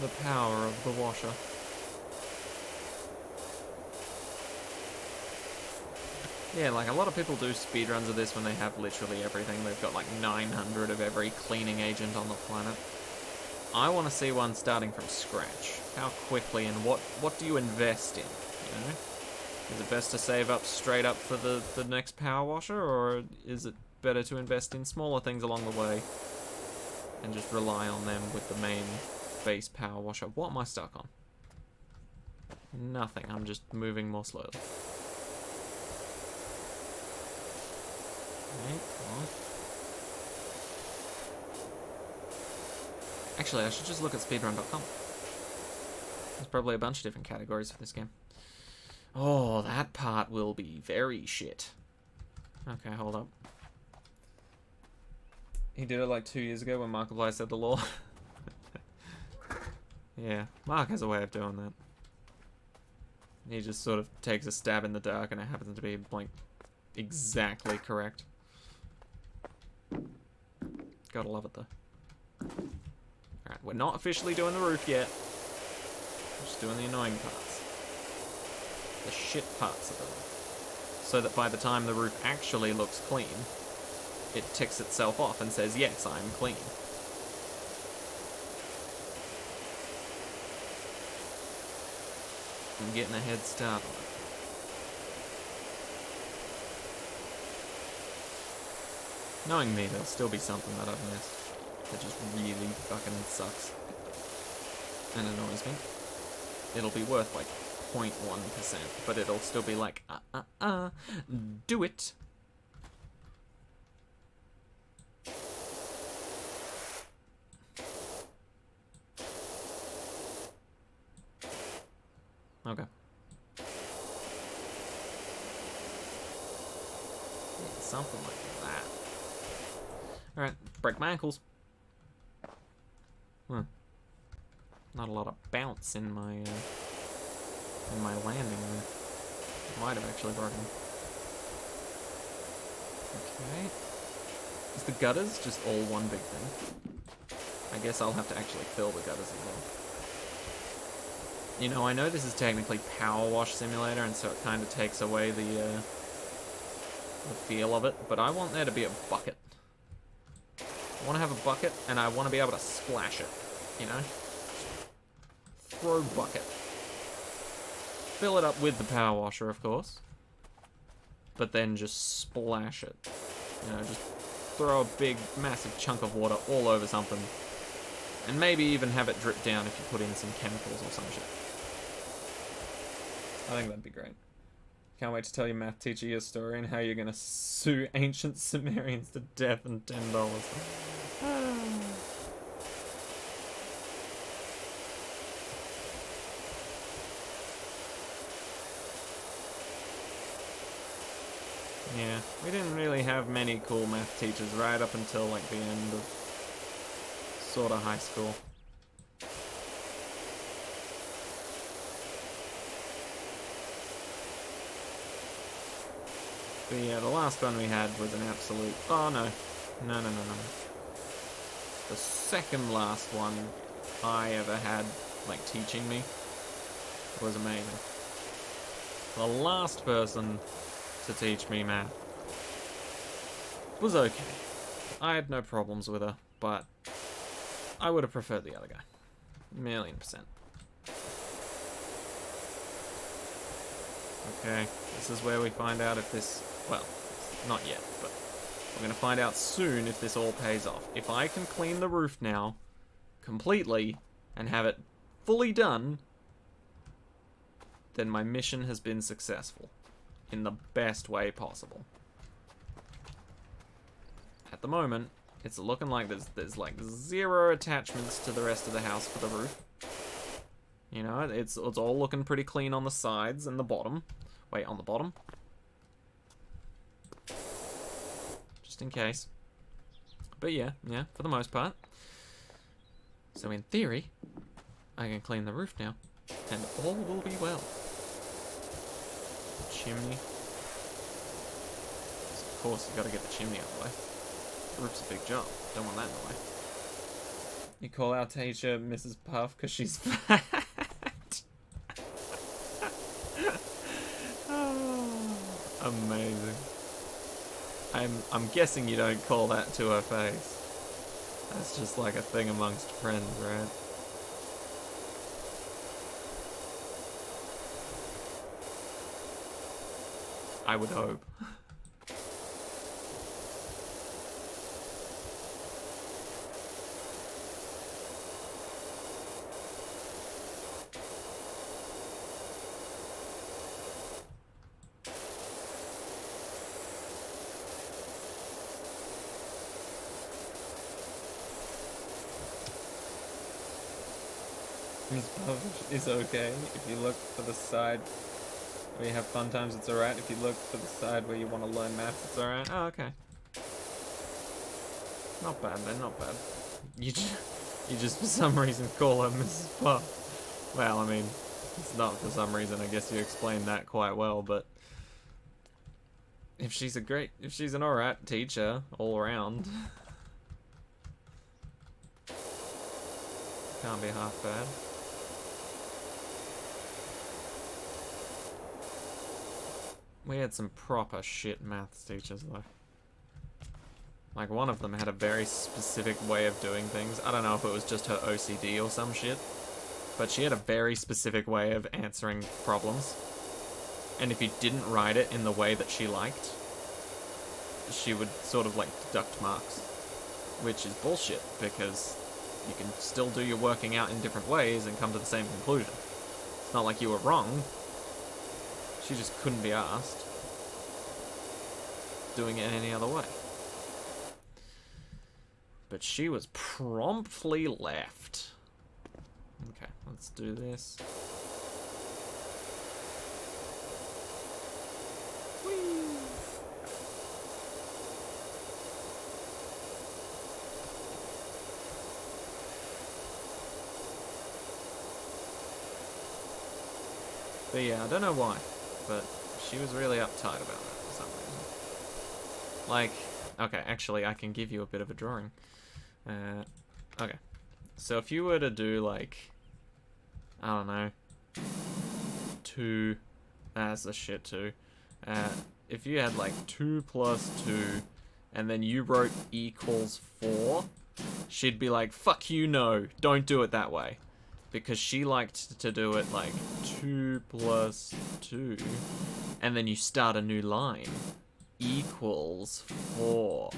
The power of the washer. Yeah, like a lot of people do speedruns of this when they have literally everything. They've got like 900 of every cleaning agent on the planet. I want to see one starting from scratch. How quickly and what do you invest in, you know? Is it best to save up straight up for the next power washer, or is it better to invest in smaller things along the way and just rely on them with the main base power washer? What am I stuck on? Nothing, I'm just moving more slowly. Okay, come on. Actually, I should just look at speedrun.com. There's probably a bunch of different categories for this game. Oh, that part will be very shit. Okay, hold up. He did it like 2 years ago when Markiplier said the law. Yeah, Mark has a way of doing that. He just sort of takes a stab in the dark and it happens to be, like, exactly correct. Gotta love it, though. Alright, we're not officially doing the roof yet. We're just doing the annoying parts. The shit parts of the roof. So that by the time the roof actually looks clean, it ticks itself off and says, yes, I'm clean. I'm getting a head start on it. Knowing me, there'll still be something that I've missed that just really fucking sucks and annoys me. It'll be worth like 0.1%, but it'll still be like, do it. Okay. Yeah, something like that. Alright, break my ankles. Not a lot of bounce in my landing there. Might have actually broken. Okay. Is the gutters just all one big thing? I guess I'll have to actually fill the gutters as well. You know, I know this is technically Powerwash Simulator, and so it kind of takes away the feel of it, but I want there to be a bucket. I want to have a bucket, and I want to be able to splash it, you know? Throw bucket. Fill it up with the power washer, of course, but then just splash it. You know, just throw a big, massive chunk of water all over something, and maybe even have it drip down if you put in some chemicals or some shit. I think that'd be great. Can't wait to tell your math teacher your story and how you're gonna sue ancient Sumerians to death and $10. Yeah, we didn't really have many cool math teachers right up until like the end of sort of high school. But yeah, the last one we had was an absolute... Oh, no. No. The second last one I ever had, like, teaching me was amazing. The last person to teach me math was okay. I had no problems with her, but I would have preferred the other guy. 1,000,000%. Okay, this is where we find out if this... Well, not yet, but we're going to find out soon if this all pays off. If I can clean the roof now, completely, and have it fully done, then my mission has been successful. In the best way possible. At the moment, it's looking like there's like 0 attachments to the rest of the house for the roof. You know, it's all looking pretty clean on the sides and the bottom. Wait, on the bottom? Just in case. But yeah, for the most part. So in theory, I can clean the roof now, and all will be well. Chimney. Of course, you gotta get the chimney out of the way. The roof's a big job. Don't want that in the way. You call our teacher Mrs. Puff because she's fat. Oh, amazing. I'm guessing you don't call that to her face. That's just like a thing amongst friends, right? I would hope. Miss Puff is okay. If you look for the side where you have fun times, it's alright. If you look for the side where you want to learn maths, it's alright. Oh, okay. Not bad, then, not bad. You just for some reason call her Mrs. Puff. Well, I mean, it's not for some reason. I guess you explained that quite well, but if she's an alright teacher all around, can't be half bad. We had some proper shit maths teachers, though. Like, one of them had a very specific way of doing things. I don't know if it was just her OCD or some shit, but she had a very specific way of answering problems. And if you didn't write it in the way that she liked, she would sort of, like, deduct marks. Which is bullshit, because you can still do your working out in different ways and come to the same conclusion. It's not like you were wrong. She just couldn't be asked doing it any other way. But she was promptly left. Okay, let's do this. Whee! But yeah, I don't know why, but she was really uptight about that for some reason. Like, okay, actually, I can give you a bit of a drawing. Okay. So if you were to do, like, I don't know, 2, that's a shit too. If you had, like, 2 plus 2, and then you wrote equals 4, she'd be like, fuck you, no, don't do it that way. Because she liked to do it like 2 plus 2, and then you start a new line, equals 4.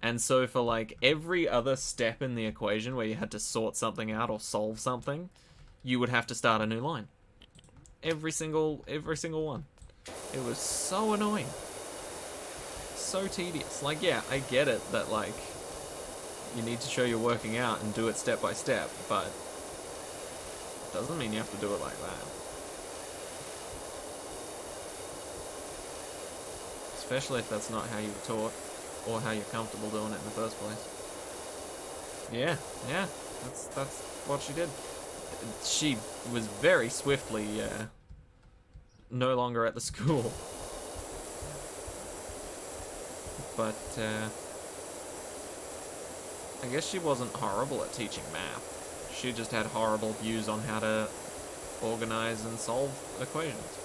And so for like every other step in the equation where you had to sort something out or solve something, you would have to start a new line. Every single one. It was so annoying. So tedious. Like, yeah, I get it that like you need to show you're working out and do it step by step, but doesn't mean you have to do it like that. Especially if that's not how you were taught, or how you're comfortable doing it in the first place. Yeah, yeah, that's what she did. She was very swiftly no longer at the school. But I guess she wasn't horrible at teaching math. She just had horrible views on how to organize and solve equations.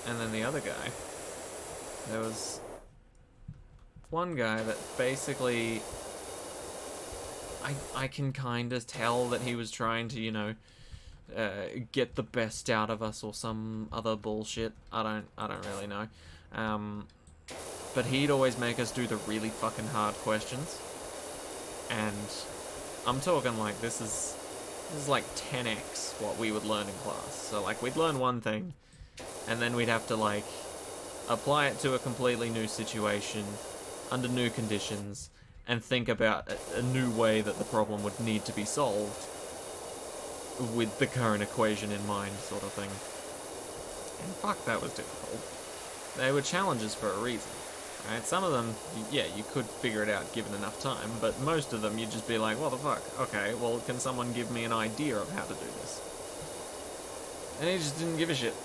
And then the other guy, there was one guy that basically, I can kind of tell that he was trying to, you know, get the best out of us or some other bullshit. I don't really know. But he'd always make us do the really fucking hard questions. And I'm talking like this is like 10x what we would learn in class. So like we'd learn one thing, and then we'd have to like apply it to a completely new situation, under new conditions, and think about a new way that the problem would need to be solved with the current equation in mind, sort of thing. And fuck, that was difficult. They were challenges for a reason, right? Some of them, yeah, you could figure it out given enough time, but most of them you'd just be like, what the fuck? Okay, well, can someone give me an idea of how to do this? And he just didn't give a shit.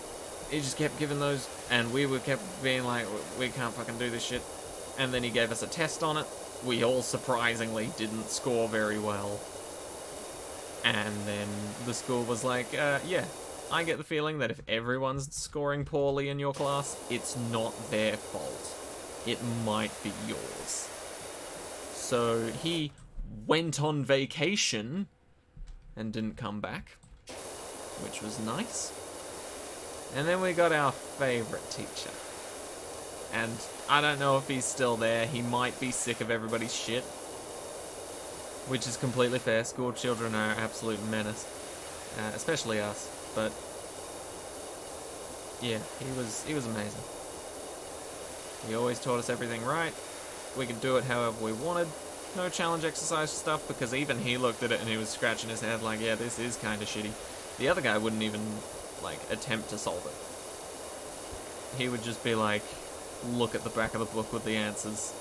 He just kept giving those, and we were kept being like, we can't fucking do this shit. And then he gave us a test on it. We all surprisingly didn't score very well. And then the school was like, yeah, I get the feeling that if everyone's scoring poorly in your class, it's not their fault. It might be yours. So he went on vacation and didn't come back, which was nice. And then we got our favorite teacher. And I don't know if he's still there. He might be sick of everybody's shit, which is completely fair. School children are an absolute menace, especially us. But yeah, he was amazing. He always taught us everything right. We could do it however we wanted. No challenge exercise stuff, because even he looked at it and he was scratching his head like, yeah, this is kind of shitty. The other guy wouldn't even like attempt to solve it. He would just be like, look at the back of the book with the answers,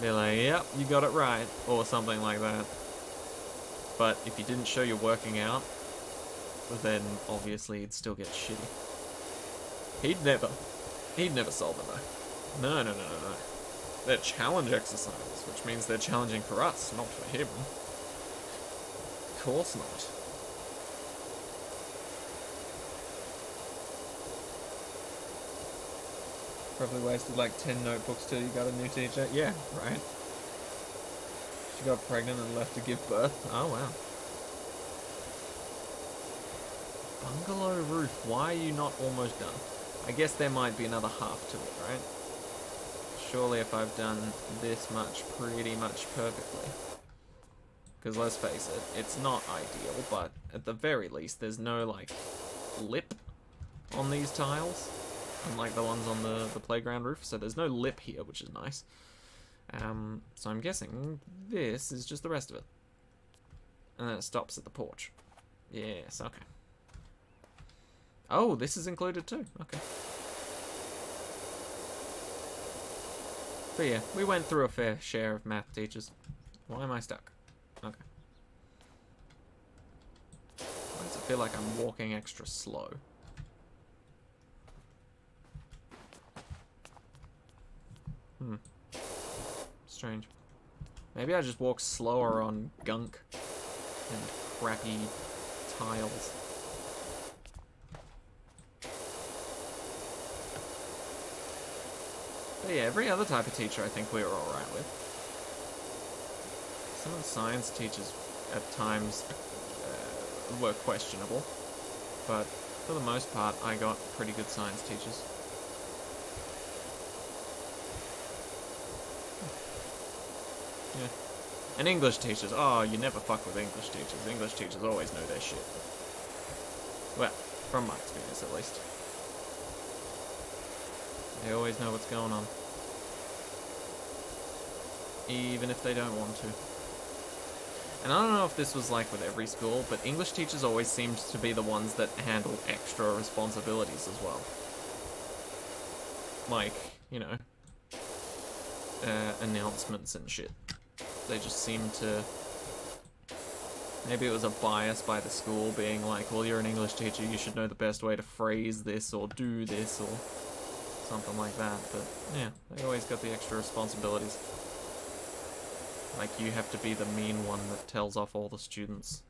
be like, yep, you got it right, or something like that. But if you didn't show you're working out, then obviously he'd still get shitty. He'd never solve it though. No. They're challenge exercises, which means they're challenging for us, not for him. Of course not. Probably wasted like 10 notebooks till you got a new teacher. Yeah, right. She got pregnant and left to give birth. Oh, wow. Bungalow roof. Why are you not almost done? I guess there might be another half to it, right? Surely if I've done this much pretty much perfectly. Because let's face it, it's not ideal, but at the very least there's no, like, lip on these tiles. Unlike the ones on the playground roof, so there's no lip here, which is nice. So I'm guessing this is just the rest of it. And then it stops at the porch. Yes, okay. Oh, this is included too, okay. But yeah, we went through a fair share of math teachers. Why am I stuck? Okay. Why does it feel like I'm walking extra slow? Strange. Maybe I just walk slower on gunk and crappy tiles. But yeah, every other type of teacher I think we were alright with. Some of the science teachers at times were questionable, but for the most part I got pretty good science teachers. Yeah. And English teachers, oh, you never fuck with English teachers. English teachers always know their shit. Well, from my experience at least. They always know what's going on. Even if they don't want to. And I don't know if this was like with every school, but English teachers always seemed to be the ones that handled extra responsibilities as well. Like, you know, announcements and shit. They just seem to... Maybe it was a bias by the school being like, well, you're an English teacher, you should know the best way to phrase this or do this or something like that. But yeah, they always got the extra responsibilities. Like, you have to be the mean one that tells off all the students.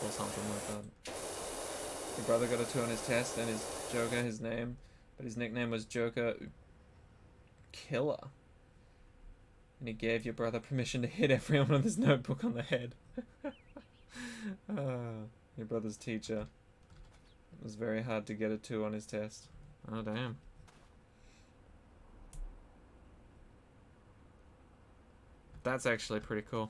Or something like that. Your brother got a 2 on his test and his Joker, his name, but his nickname was Joker Killer. And he gave your brother permission to hit everyone with his notebook on the head. Your brother's teacher. It was very hard to get a 2 on his test. Oh, damn. That's actually pretty cool.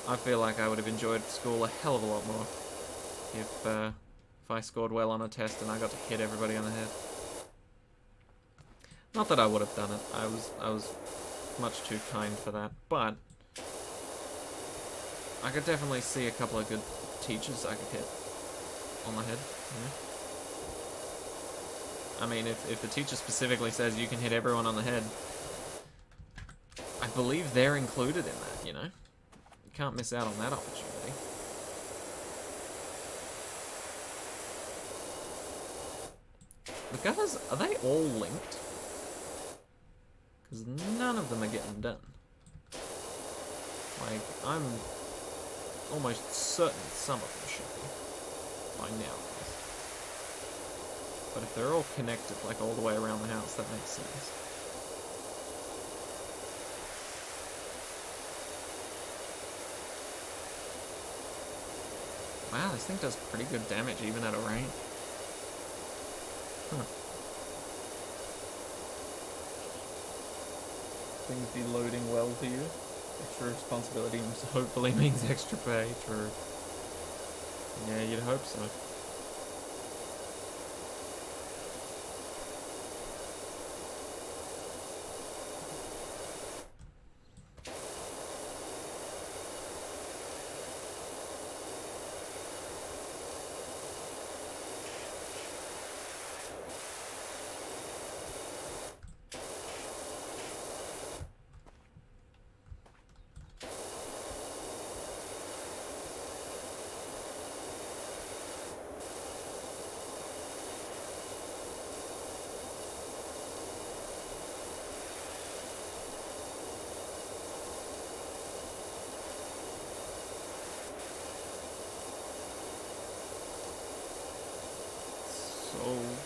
I feel like I would have enjoyed school a hell of a lot more if I scored well on a test and I got to hit everybody on the head. Not that I would have done it. I was much too kind for that, but I could definitely see a couple of good teachers I could hit on the head. Yeah. I mean, if the teacher specifically says you can hit everyone on the head, I believe they're included in that, you know? You can't miss out on that opportunity. The gutters, are they all linked? Because none of them are getting done. Like, I'm almost certain some of them should be. By now. But if they're all connected, like all the way around the house, that makes sense. Wow, this thing does pretty good damage even at a range. Huh. Things be loading well for you. Extra responsibility hopefully means extra pay. True. Yeah, you'd hope so.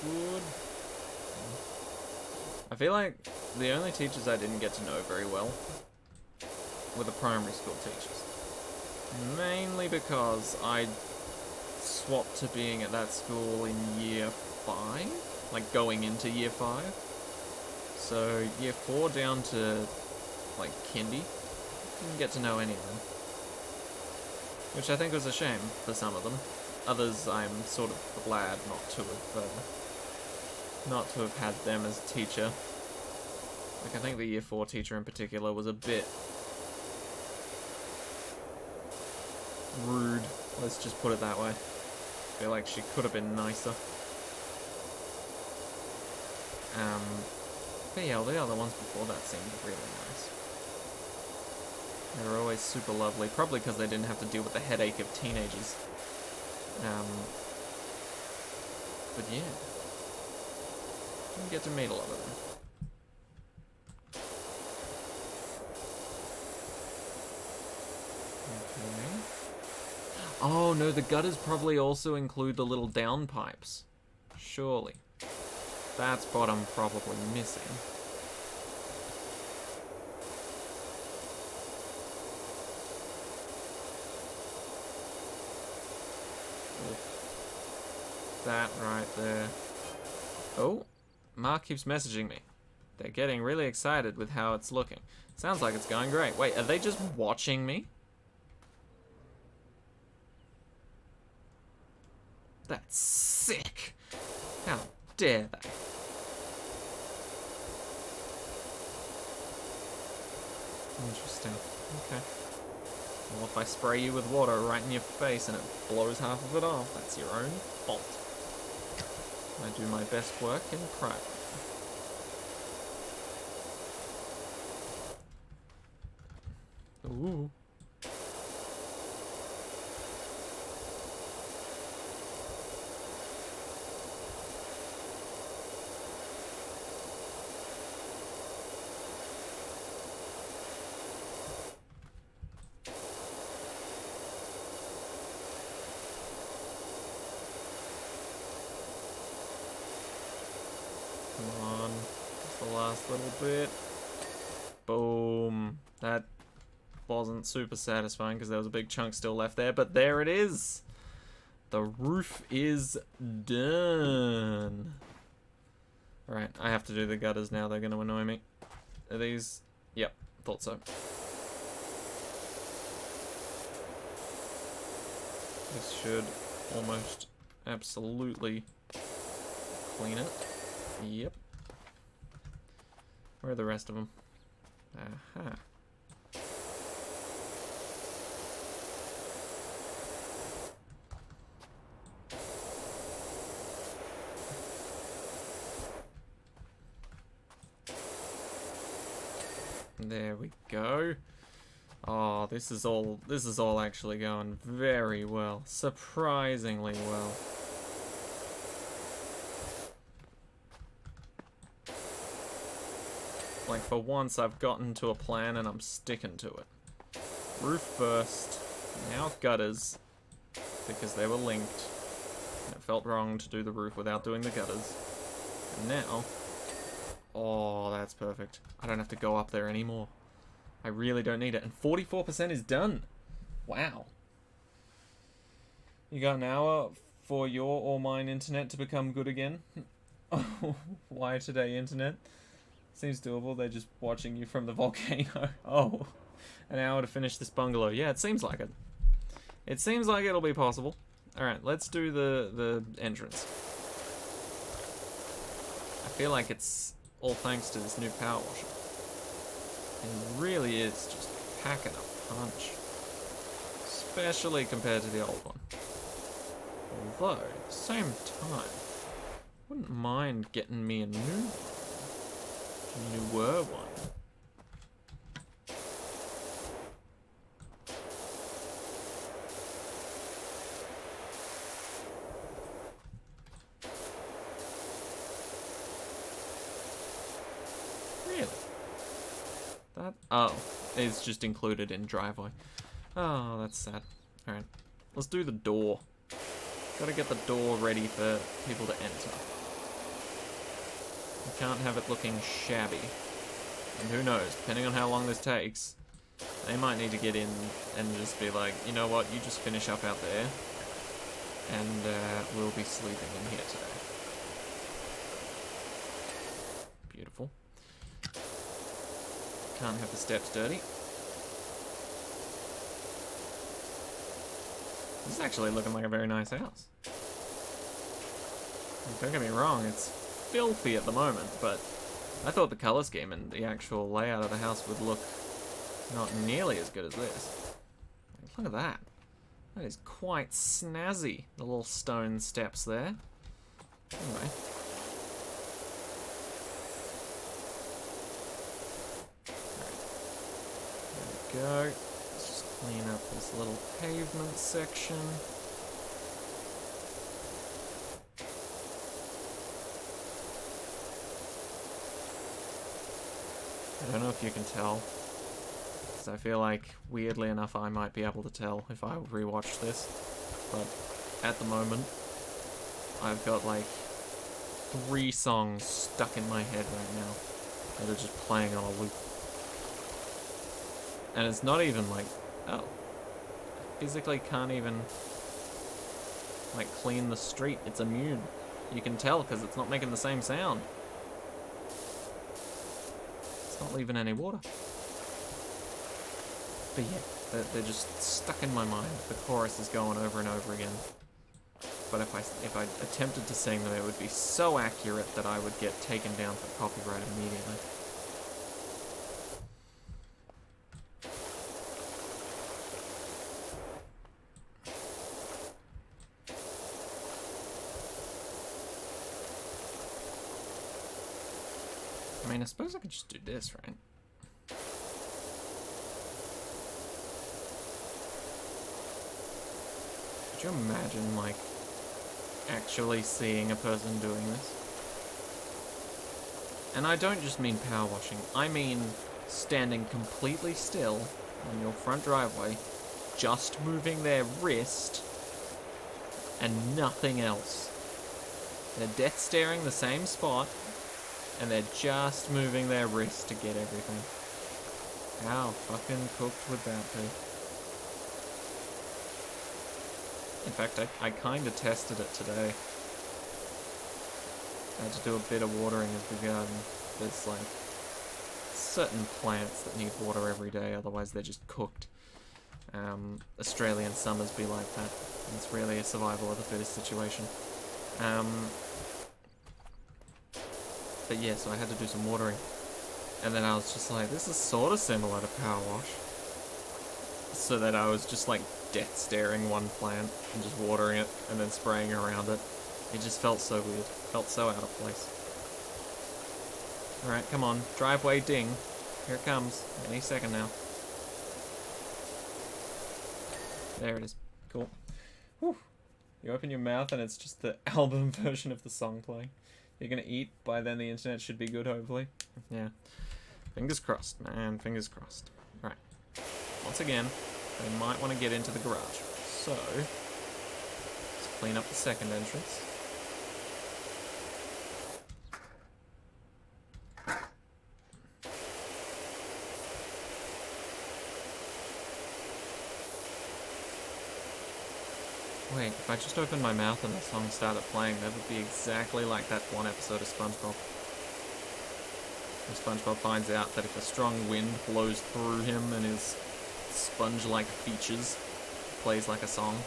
Good. I feel like the only teachers I didn't get to know very well were the primary school teachers. Mainly because I swapped to being at that school in year 5, like going into year 5. So year 4 down to like kindy, didn't get to know any of them. Which I think was a shame for some of them. Others I'm sort of glad not to have had them as a teacher. Like, I think the year 4 teacher in particular was a bit rude, let's just put it that way. I feel like she could have been nicer. But yeah, all the other ones before that seemed really nice. They were always super lovely, probably because they didn't have to deal with the headache of teenagers. But yeah, didn't get to meet a lot of them. Okay. Oh no, the gutters probably also include the little downpipes. Surely. That's what I'm probably missing. That right there. Oh, Mark keeps messaging me. They're getting really excited with how it's looking. Sounds like it's going great. Wait, are they just watching me? That's sick. How dare they? Interesting. Okay. Well, if I spray you with water right in your face and it blows half of it off, that's your own fault. I do my best work in private. Ooh. Come on. Just the last little bit. Boom. That wasn't super satisfying because there was a big chunk still left there, but there it is. The roof is done. Alright, I have to do the gutters now. They're going to annoy me. Are these? Yep, thought so. This should almost absolutely clean it. Yep. Where are the rest of them? Aha. There we go. Oh, this is all actually going very well. Surprisingly well. Like, for once I've gotten to a plan and I'm sticking to it. Roof first, now gutters, because they were linked. It felt wrong to do the roof without doing the gutters. And now, oh, that's perfect. I don't have to go up there anymore. I really don't need it. And 44% is done. Wow. You got an hour for your or mine internet to become good again? Oh, why today, internet? Seems doable. They're just watching you from the volcano. Oh, an hour to finish this bungalow. Yeah, it seems like it. It seems like it'll be possible. Alright, let's do the entrance. I feel like it's all thanks to this new power washer. It really is just packing a punch. Especially compared to the old one. Although, at the same time, wouldn't mind getting me a new one. Newer one. Really? That? Oh, it's just included in driveway. Oh, that's sad. Alright, let's do the door. Gotta get the door ready for people to enter. You can't have it looking shabby. And who knows, depending on how long this takes, they might need to get in and just be like, you know what, you just finish up out there, and we'll be sleeping in here today. Beautiful. Can't have the steps dirty. This is actually looking like a very nice house. Don't get me wrong, it's filthy at the moment, but I thought the color scheme and the actual layout of the house would look not nearly as good as this. Look at that. That is quite snazzy, the little stone steps there. Anyway. There we go. Let's just clean up this little pavement section. I don't know if you can tell, because I feel like, weirdly enough, I might be able to tell if I rewatch this, but at the moment, I've got like 3 songs stuck in my head right now that are just playing on a loop. And it's not even like, oh, I physically can't even like clean the street. It's immune. You can tell because it's not making the same sound. It's not leaving any water. But yeah, they're just stuck in my mind. The chorus is going over and over again. But if I attempted to sing them, it would be so accurate that I would get taken down for copyright immediately. I mean, I suppose I could just do this, right? Could you imagine, like, actually seeing a person doing this? And I don't just mean power washing, I mean standing completely still on your front driveway, just moving their wrist and nothing else. They're death staring the same spot and they're just moving their wrist to get everything. How fucking cooked would that be? In fact, I kind of tested it today. I had to do a bit of watering of the garden. There's like certain plants that need water every day, otherwise they're just cooked. Australian summers be like that. It's really a survival of the fittest situation. But yeah, so I had to do some watering. And then I was just like, this is sort of similar to power wash. So that I was just like death staring one plant and just watering it and then spraying around it. It just felt so weird. Felt so out of place. Alright, come on. Driveway ding. Here it comes. Any second now. There it is. Cool. Whew. You open your mouth and it's just the album version of the song playing. You're gonna eat, by then the internet should be good, hopefully. Yeah. Fingers crossed, man. Fingers crossed. Alright. Once again, they might want to get into the garage. So, let's clean up the second entrance. Wait, if I just opened my mouth and the song started playing, that would be exactly like that one episode of SpongeBob. Where SpongeBob finds out that if a strong wind blows through him and his sponge-like features, it plays like a song.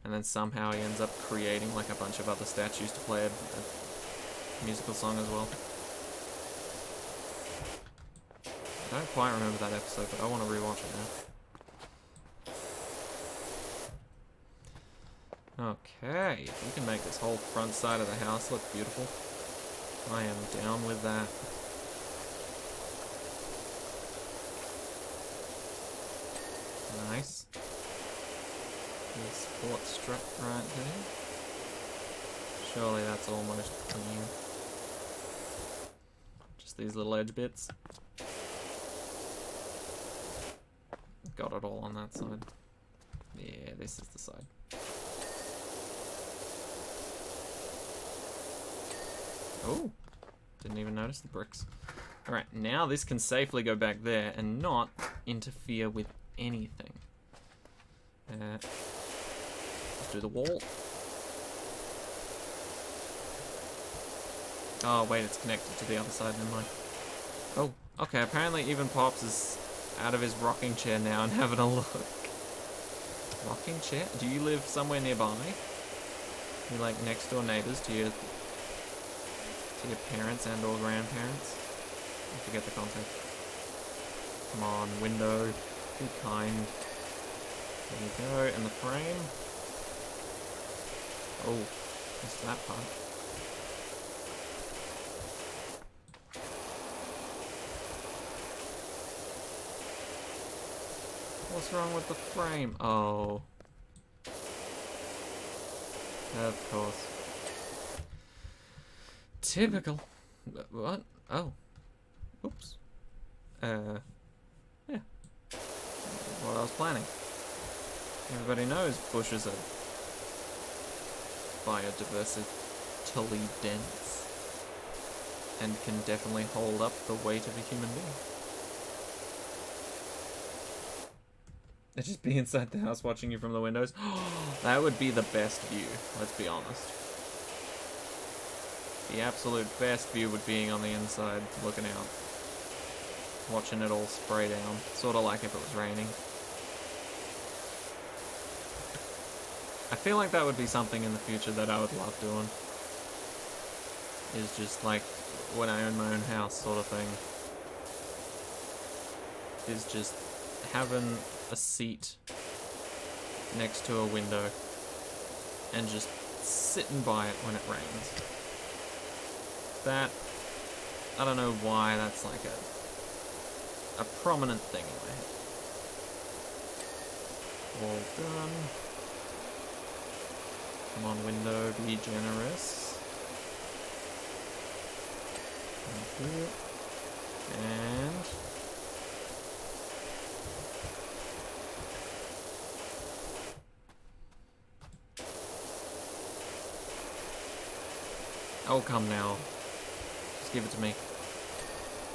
And then somehow he ends up creating like a bunch of other statues to play a musical song as well. I don't quite remember that episode, but I want to rewatch it now. Okay, if we can make this whole front side of the house look beautiful, I am down with that. Nice. The support strap right there. Surely that's almost clean. Just these little edge bits. Got it all on that side. Yeah, this is the side. Oh, didn't even notice the bricks. Alright, now this can safely go back there and not interfere with anything. Let's do the wall. Oh, wait, it's connected to the other side, never mind. Oh, okay, apparently even Pops is out of his rocking chair now and having a look. Rocking chair? Do you live somewhere nearby? You like next door neighbours to your parents and or grandparents? I forget the context. Come on, window. Be kind. There you go, and the frame. Oh, missed that part. What's wrong with the frame? Oh. Of course. Typical. What? Oh. Oops. Yeah. What I was planning. Everybody knows bushes are biodiversitally dense and can definitely hold up the weight of a human being. They'd just be inside the house watching you from the windows. That would be the best view, let's be honest. The absolute best view would be on the inside, looking out. Watching it all spray down. Sort of like if it was raining. I feel like that would be something in the future that I would love doing. Is just like, when I own my own house sort of thing. Is just having a seat next to a window and just sitting by it when it rains. That, I don't know why that's like a prominent thing in my head. All done. Come on, window, be generous. Thank you. And... oh, come now. Just give it to me.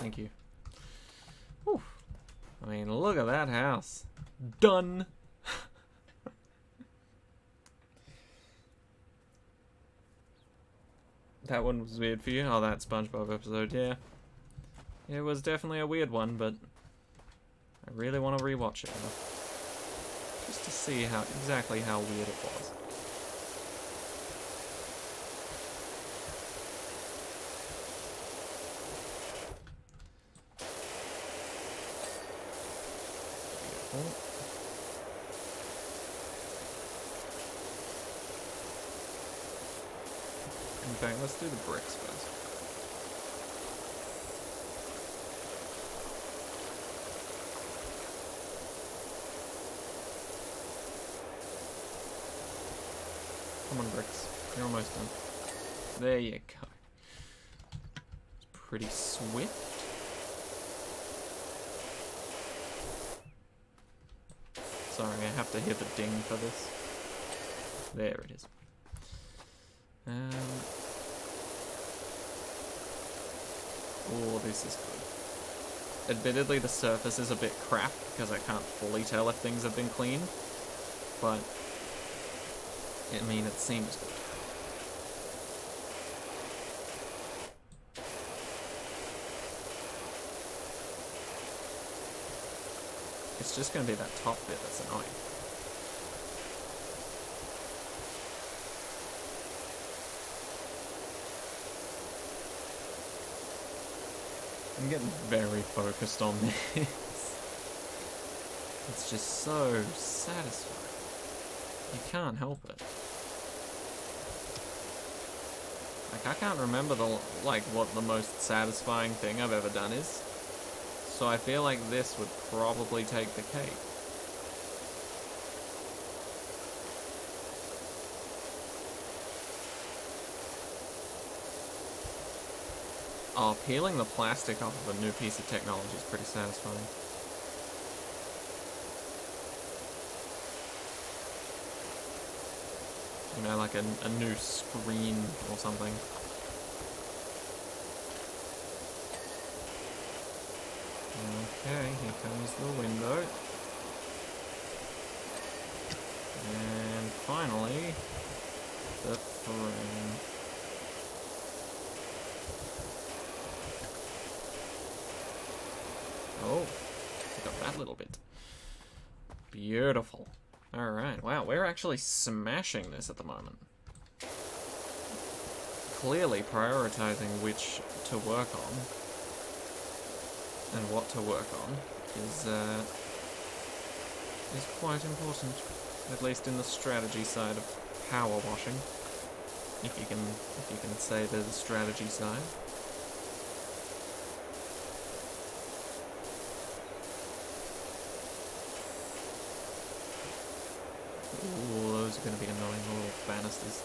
Thank you. Whew. I mean, look at that house. Done. That one was weird for you? Oh, that SpongeBob episode, yeah. It was definitely a weird one, but I really want to rewatch it now. Just to see exactly how weird it was. Beautiful. In fact, let's do the bricks first. Come on, bricks. You're almost done. There you go. It's pretty swift. Sorry, I have to hit the ding for this. There it is. Oh, this is good. Admittedly, the surface is a bit crap because I can't fully tell if things have been cleaned, but I mean, it seems good. It's just going to be that top bit that's annoying. I'm getting very focused on this. It's just so satisfying. You can't help it. Like, I can't remember what the most satisfying thing I've ever done is. So I feel like this would probably take the cake. Oh, peeling the plastic off of a new piece of technology is pretty satisfying. You know, like a new screen or something. Okay, here comes the window. And finally, the frame. Oh, got that little bit. Beautiful. Alright, wow, we're actually smashing this at the moment. Clearly prioritizing which to work on and what to work on is quite important, at least in the strategy side of power washing, if you can say there's a strategy side. Ooh, those are going to be annoying little banisters.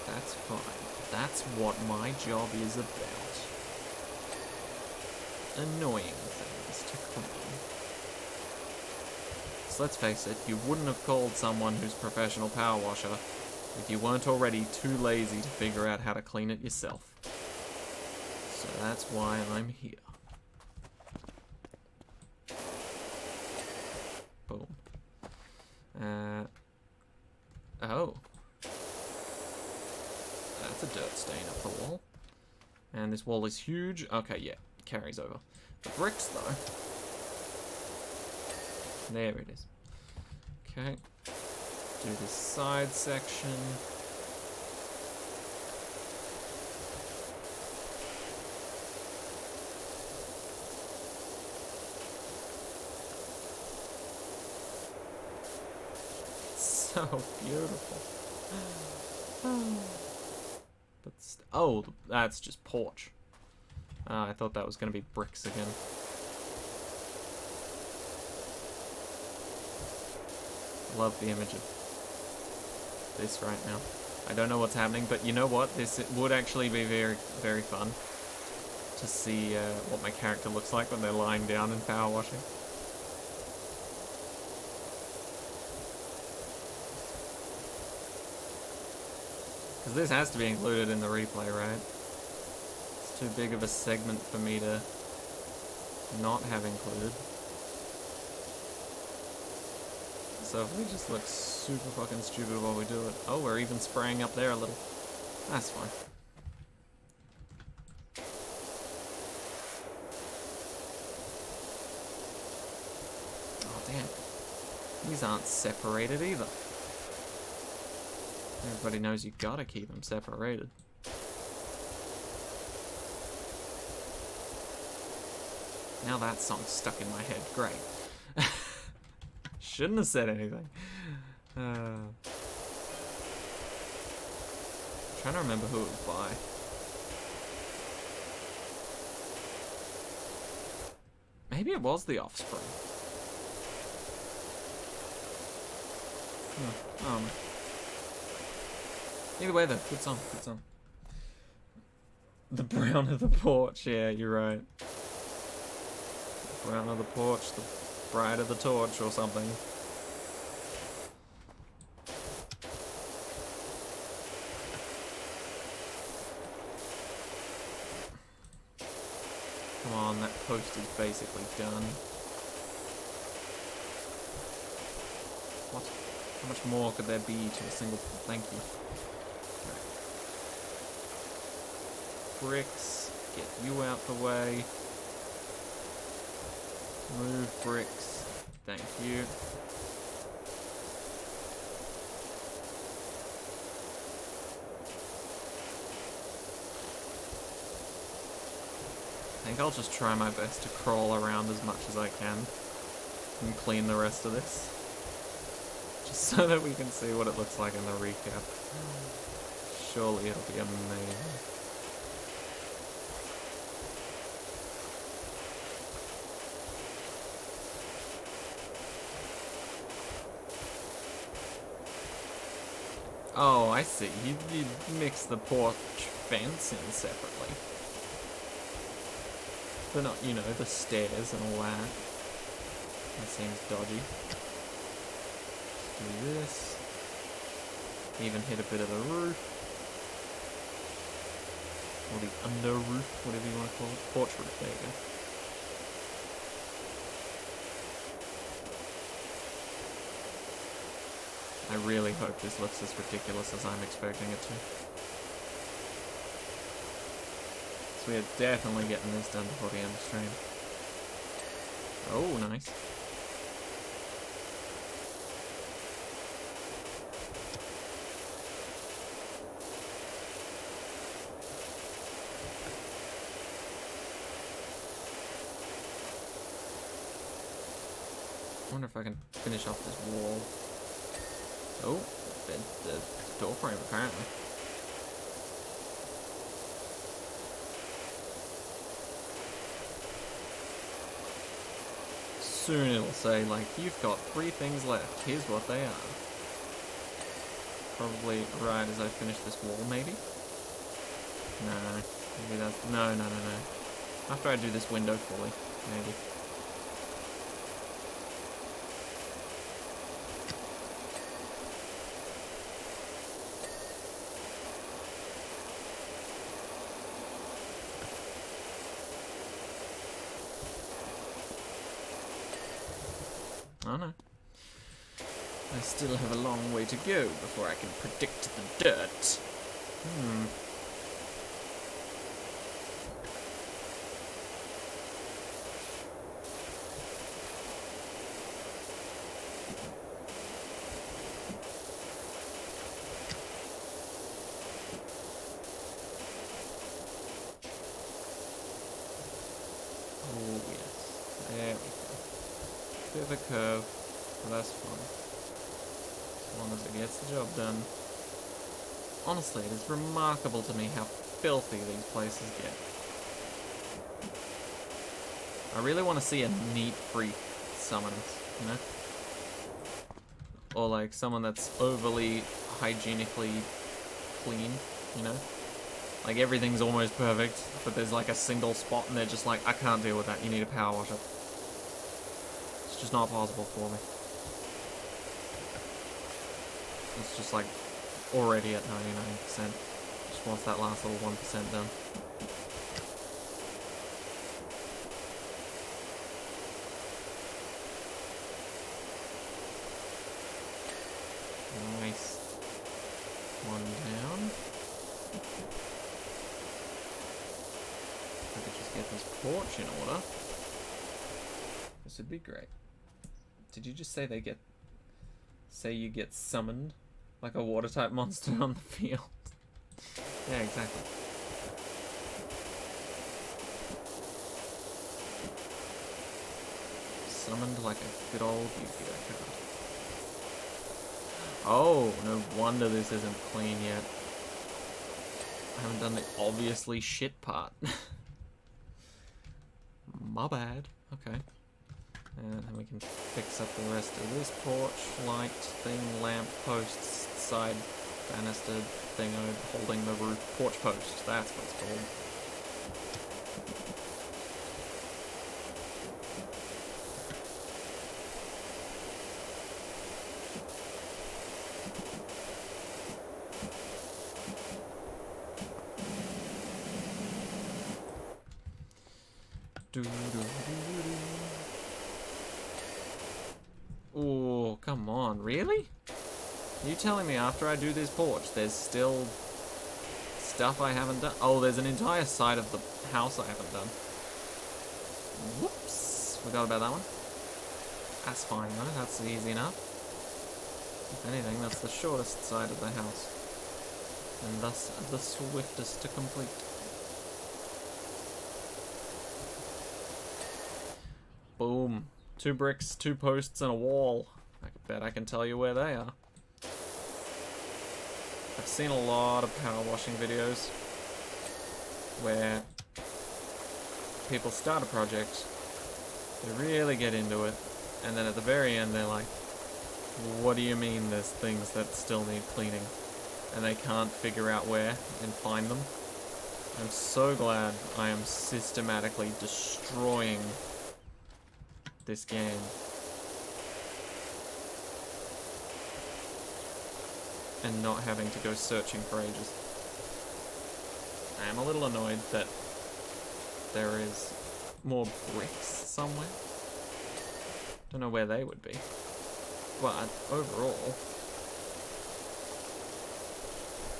That's fine. That's what my job is about. Annoying things to clean. So let's face it, you wouldn't have called someone who's a professional power washer if you weren't already too lazy to figure out how to clean it yourself. So that's why I'm here. Boom. Oh. That's a dirt stain up the wall. And this wall is huge. Okay, yeah, carries over. The bricks, though. There it is. Okay. Do this side section. So beautiful. But oh, that's just porch. I thought that was going to be bricks again. love the image of this right now. I don't know what's happening, but you know what? This would actually be very, very fun to see what my character looks like when they're lying down and power washing. Because this has to be included in the replay, right? It's too big of a segment for me to not have included. So if we just look super fucking stupid while we do it. Oh, we're even spraying up there a little. That's fine. Oh, damn. These aren't separated either. Everybody knows you gotta keep them separated. Now that song's stuck in my head. Great. Shouldn't have said anything. Trying to remember who it was by. Maybe it was The Offspring. Either way though, good song, good song. The brown of the porch, yeah, you're right. The brown of the porch, the bride of the torch or something. Come on, that post is basically done. What? How much more could there be to a single... Thank you. Right. Bricks. Get you out the way. Move bricks. Thank you. I think I'll just try my best to crawl around as much as I can and clean the rest of this. Just so that we can see what it looks like in the recap. Surely it'll be amazing. Oh, I see. You mix the porch fence in separately. But not, you know, the stairs and all that. That seems dodgy. Let's do this. Even hit a bit of the roof. Or the under roof, whatever you want to call it. Porch roof, there you go. I really hope this looks as ridiculous as I'm expecting it to. So we are definitely getting this done before the end of the stream. Oh, nice. I wonder if I can finish off this wall. Oh, the door frame apparently. Soon it'll say, like, you've got 3 things left, here's what they are. Probably right as I finish this wall, maybe? No, maybe that's... No. After I do this window fully, maybe. Oh no. I still have a long way to go before I can predict the dirt. Oh yes. There we go. Bit of a curve, but that's fine. As long as it gets the job done. Honestly, it is remarkable to me how filthy these places get. I really want to see a neat free summons, you know? or like someone that's overly hygienically clean, you know? Like everything's almost perfect, but there's like a single spot and they're just like, I can't deal with that, you need a power washer. It's just not possible for me. It's just like already at 99%. Just wants that last little 1% done. Nice. One down. If I could just get this porch in order, this would be great. Did you just say they get... Say you get summoned? Like a water type monster on the field? Yeah, exactly. Summoned like a good old Yu-Gi-Oh card. Oh, no wonder this isn't clean yet. I haven't done the obviously shit part. My bad. Okay. And then we can fix up the rest of this porch, light thing, lamp posts, side banister thing holding the roof, porch post, that's what it's called. Oh, come on, really? Are you telling me after I do this porch, there's still stuff I haven't done? Oh, there's an entire side of the house I haven't done. Whoops. Forgot about that one. That's fine though, that's easy enough. If anything, that's the shortest side of the house. And thus the swiftest to complete. Boom. 2 bricks, 2 posts, and a wall. I bet I can tell you where they are. I've seen a lot of power washing videos where people start a project, they really get into it, and then at the very end they're like, what do you mean there's things that still need cleaning? And they can't figure out where and find them. I'm so glad I am systematically destroying this game. And not having to go searching for ages. I am a little annoyed that there is more bricks somewhere. Don't know where they would be. But overall,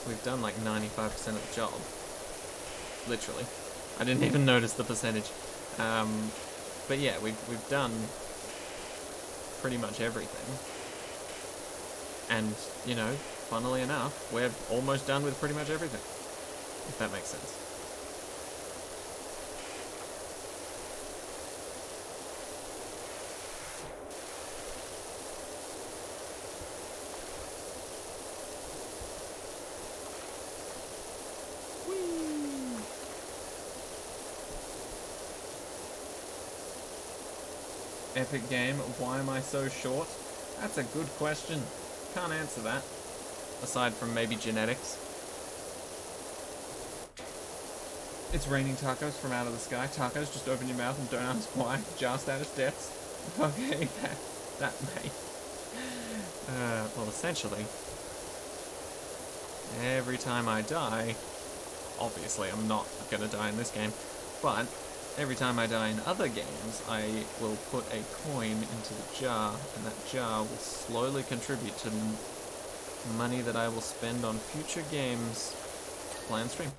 we've done like 95% of the job. Literally. I didn't even notice the percentage. But yeah, we've done pretty much everything. And, you know, funnily enough, we're almost done with pretty much everything. If that makes sense. Epic game, why am I so short? That's a good question. Can't answer that. Aside from maybe genetics. It's raining tacos from out of the sky. Tacos, just open your mouth and don't ask why. Jar status deaths. Okay, that may. Well, essentially, every time I die, obviously I'm not gonna die in this game, but every time I die in other games, I will put a coin into the jar, and that jar will slowly contribute to money that I will spend on future games to play on stream.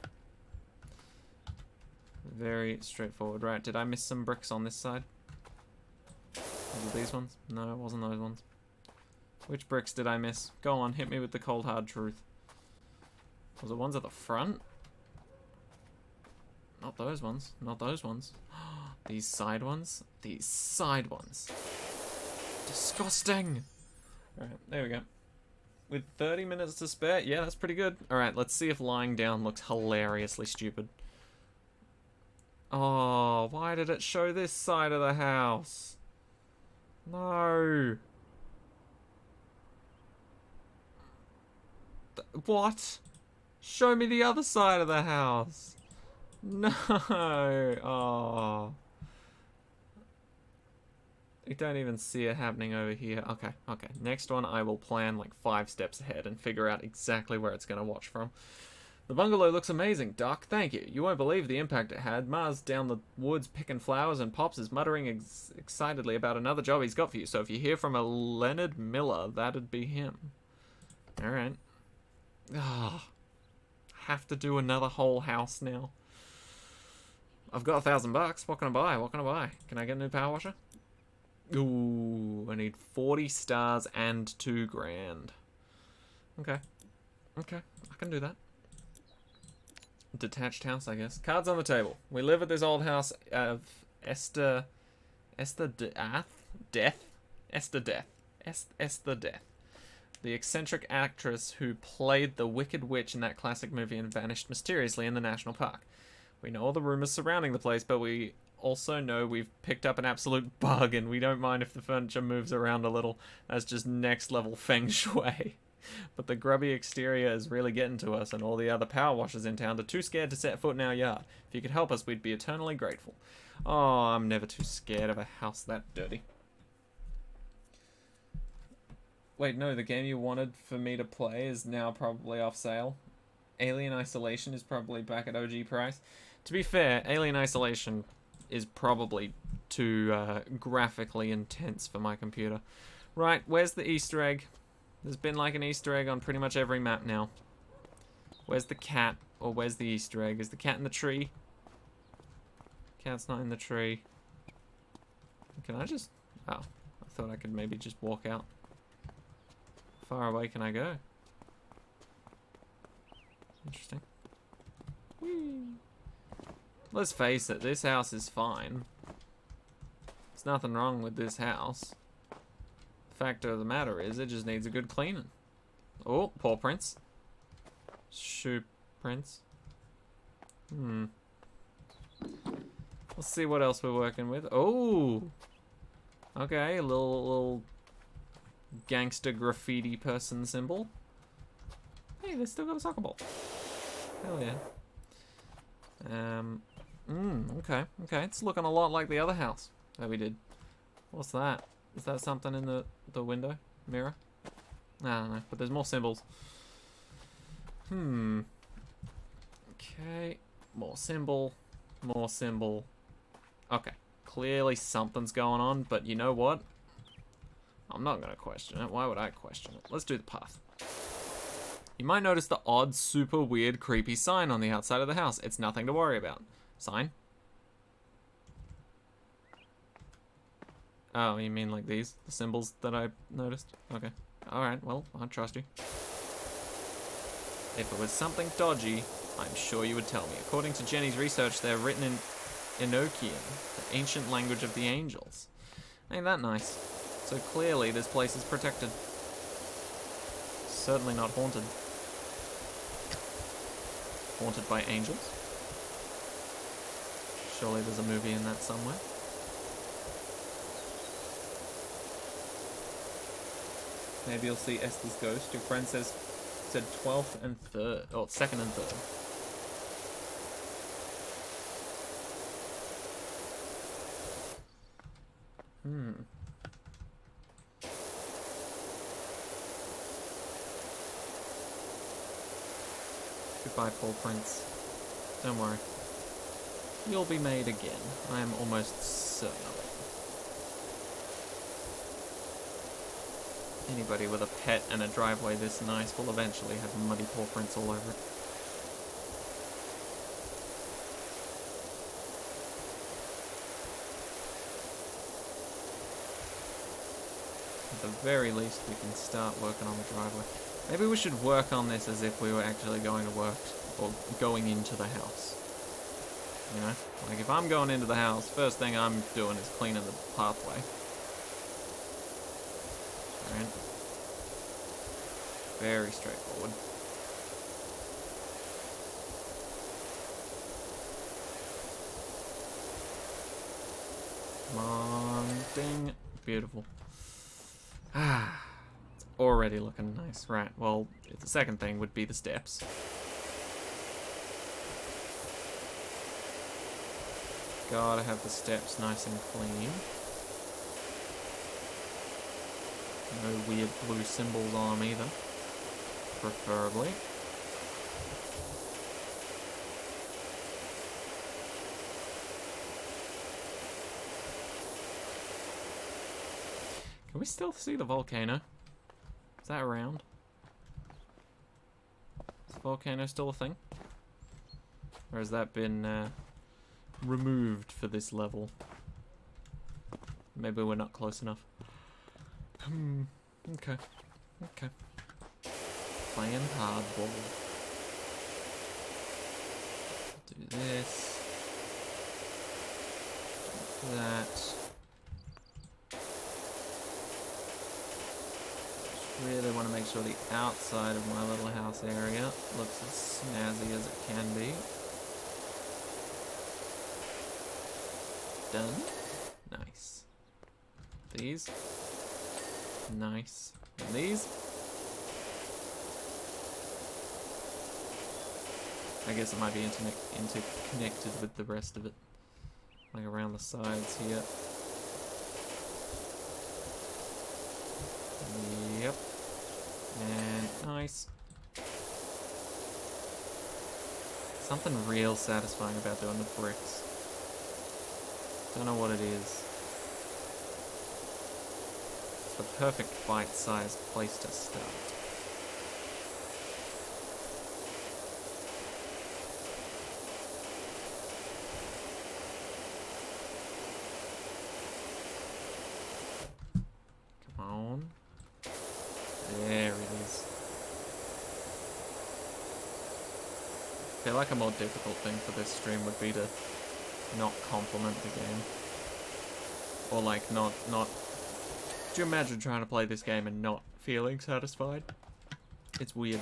Very straightforward. Right, did I miss some bricks on this side? Was it these ones? No, it wasn't those ones. Which bricks did I miss? Go on, hit me with the cold hard truth. Was it ones at the front? Not those ones. Not those ones. These side ones? These side ones. Disgusting! Alright, there we go. With 30 minutes to spare, yeah, that's pretty good. Alright, let's see if lying down looks hilariously stupid. Oh, why did it show this side of the house? No. What? Show me the other side of the house. No. Oh. You don't even see it happening over here. Okay, okay. Next one, I will plan like 5 steps ahead and figure out exactly where it's going to watch from. The bungalow looks amazing, Doc. Thank you. You won't believe the impact it had. Mars down the woods picking flowers, and Pops is muttering excitedly about another job he's got for you. So if you hear from a Leonard Miller, that'd be him. Alright. Ah, have to do another whole house now. I've got $1,000. What can I buy? What can I buy? Can I get a new power washer? Ooh, I need 40 stars and 2 grand. Okay. Okay, I can do that. Detached house, I guess. Cards on the table. We live at this old house of Esther Death. The eccentric actress who played the Wicked Witch in that classic movie and vanished mysteriously in the national park. We know all the rumors surrounding the place, but we also know we've picked up an absolute bug, and we don't mind if the furniture moves around a little. That's just next level feng shui. But the grubby exterior is really getting to us, and all the other power washers in town are too scared to set foot in our yard. If you could help us, we'd be eternally grateful. Oh, I'm never too scared of a house that dirty. Wait, no, the game you wanted for me to play is now probably off sale. Alien Isolation is probably back at OG price. To be fair, Alien Isolation is probably too graphically intense for my computer. Right, where's the Easter egg? There's been like an Easter egg on pretty much every map now. Where's the cat? Or where's the Easter egg? Is the cat in the tree? Cat's not in the tree. Can I just... Oh, I thought I could maybe just walk out. How far away can I go? Interesting. Whee. Let's face it, this house is fine. There's nothing wrong with this house. Fact of the matter is, it just needs a good cleaning. Oh, paw prints. Shoe prints. Let's see what else we're working with. Oh! Okay, a little gangster graffiti person symbol. Hey, they still got a soccer ball. Hell yeah. Okay, okay. It's looking a lot like the other house that we did. What's that? Is that something in the window? Mirror? I don't know, but there's more symbols. Okay. More symbol. More symbol. Okay. Clearly something's going on, but you know what? I'm not going to question it. Why would I question it? Let's do the path. You might notice the odd, super weird, creepy sign on the outside of the house. It's nothing to worry about. Sign? Oh, you mean like these? The symbols that I noticed? Okay. Alright, well, I trust you. If it was something dodgy, I'm sure you would tell me. According to Jenny's research, they're written in Enochian, the ancient language of the angels. Ain't that nice? So clearly this place is protected. Certainly not haunted. Haunted by angels? Surely there's a movie in that somewhere. Maybe you'll see Esther's ghost. Your friend said 12th and 3rd. Oh, 2nd and 3rd. Goodbye, Paw Prince. Don't worry. You'll be made again. I am almost certain of it. Anybody with a pet and a driveway this nice will eventually have muddy paw prints all over it. At the very least, we can start working on the driveway. Maybe we should work on this as if we were actually going to work, or going into the house. You know? Like, if I'm going into the house, first thing I'm doing is cleaning the pathway. Alright. Very straightforward. Come on, ding. Beautiful. Ah, it's Already looking nice. Right, well, the second thing would be the steps. Gotta have the steps nice and clean. No weird blue symbols on them either. Preferably. Can we still see the volcano? Is that around? Is the volcano still a thing? Or has that been removed for this level? Maybe we're not close enough. Okay. Okay. Playing hardball. Do this. Do that. Really want to make sure the outside of my little house area looks as snazzy as it can be. Done. Nice. These. Nice. And these. I guess it might be interconnected with the rest of it. Like around the sides here. Yep. And nice. Something real satisfying about doing the bricks. Don't know what it is. It's the perfect bite-sized place to start. Come on. There it is. I feel like a more difficult thing for this stream would be to not compliment the game. Or like not do you imagine trying to play this game and not feeling satisfied? It's weird.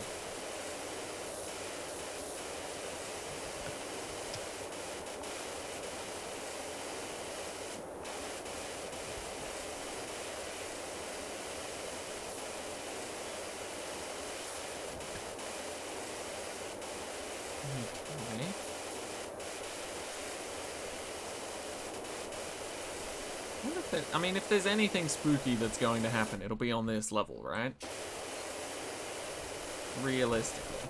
Okay. I mean, if there's anything spooky that's going to happen, it'll be on this level, right? Realistically.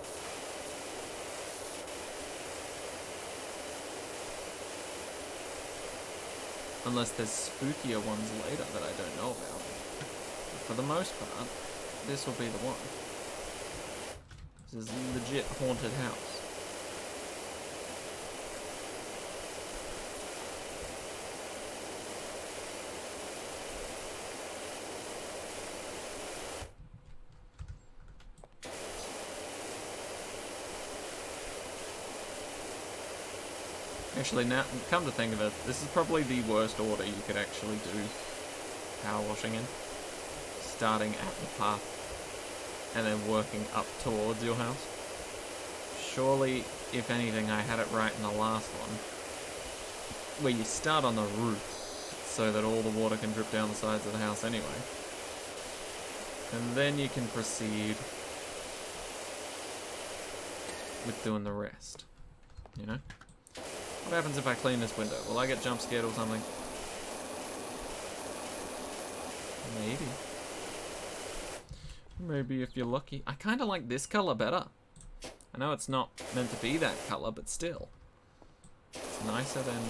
Unless there's spookier ones later that I don't know about. But for the most part, this will be the one. This is a legit haunted house. Actually, now, come to think of it, this is probably the worst order you could actually do power washing in. Starting at the path, and then working up towards your house. Surely, if anything, I had it right in the last one, where you start on the roof, so that all the water can drip down the sides of the house anyway. And then you can proceed with doing the rest, you know? What happens if I clean this window? Will I get jump scared or something? Maybe. Maybe if you're lucky. I kind of like this color better. I know it's not meant to be that color, but still. It's nicer than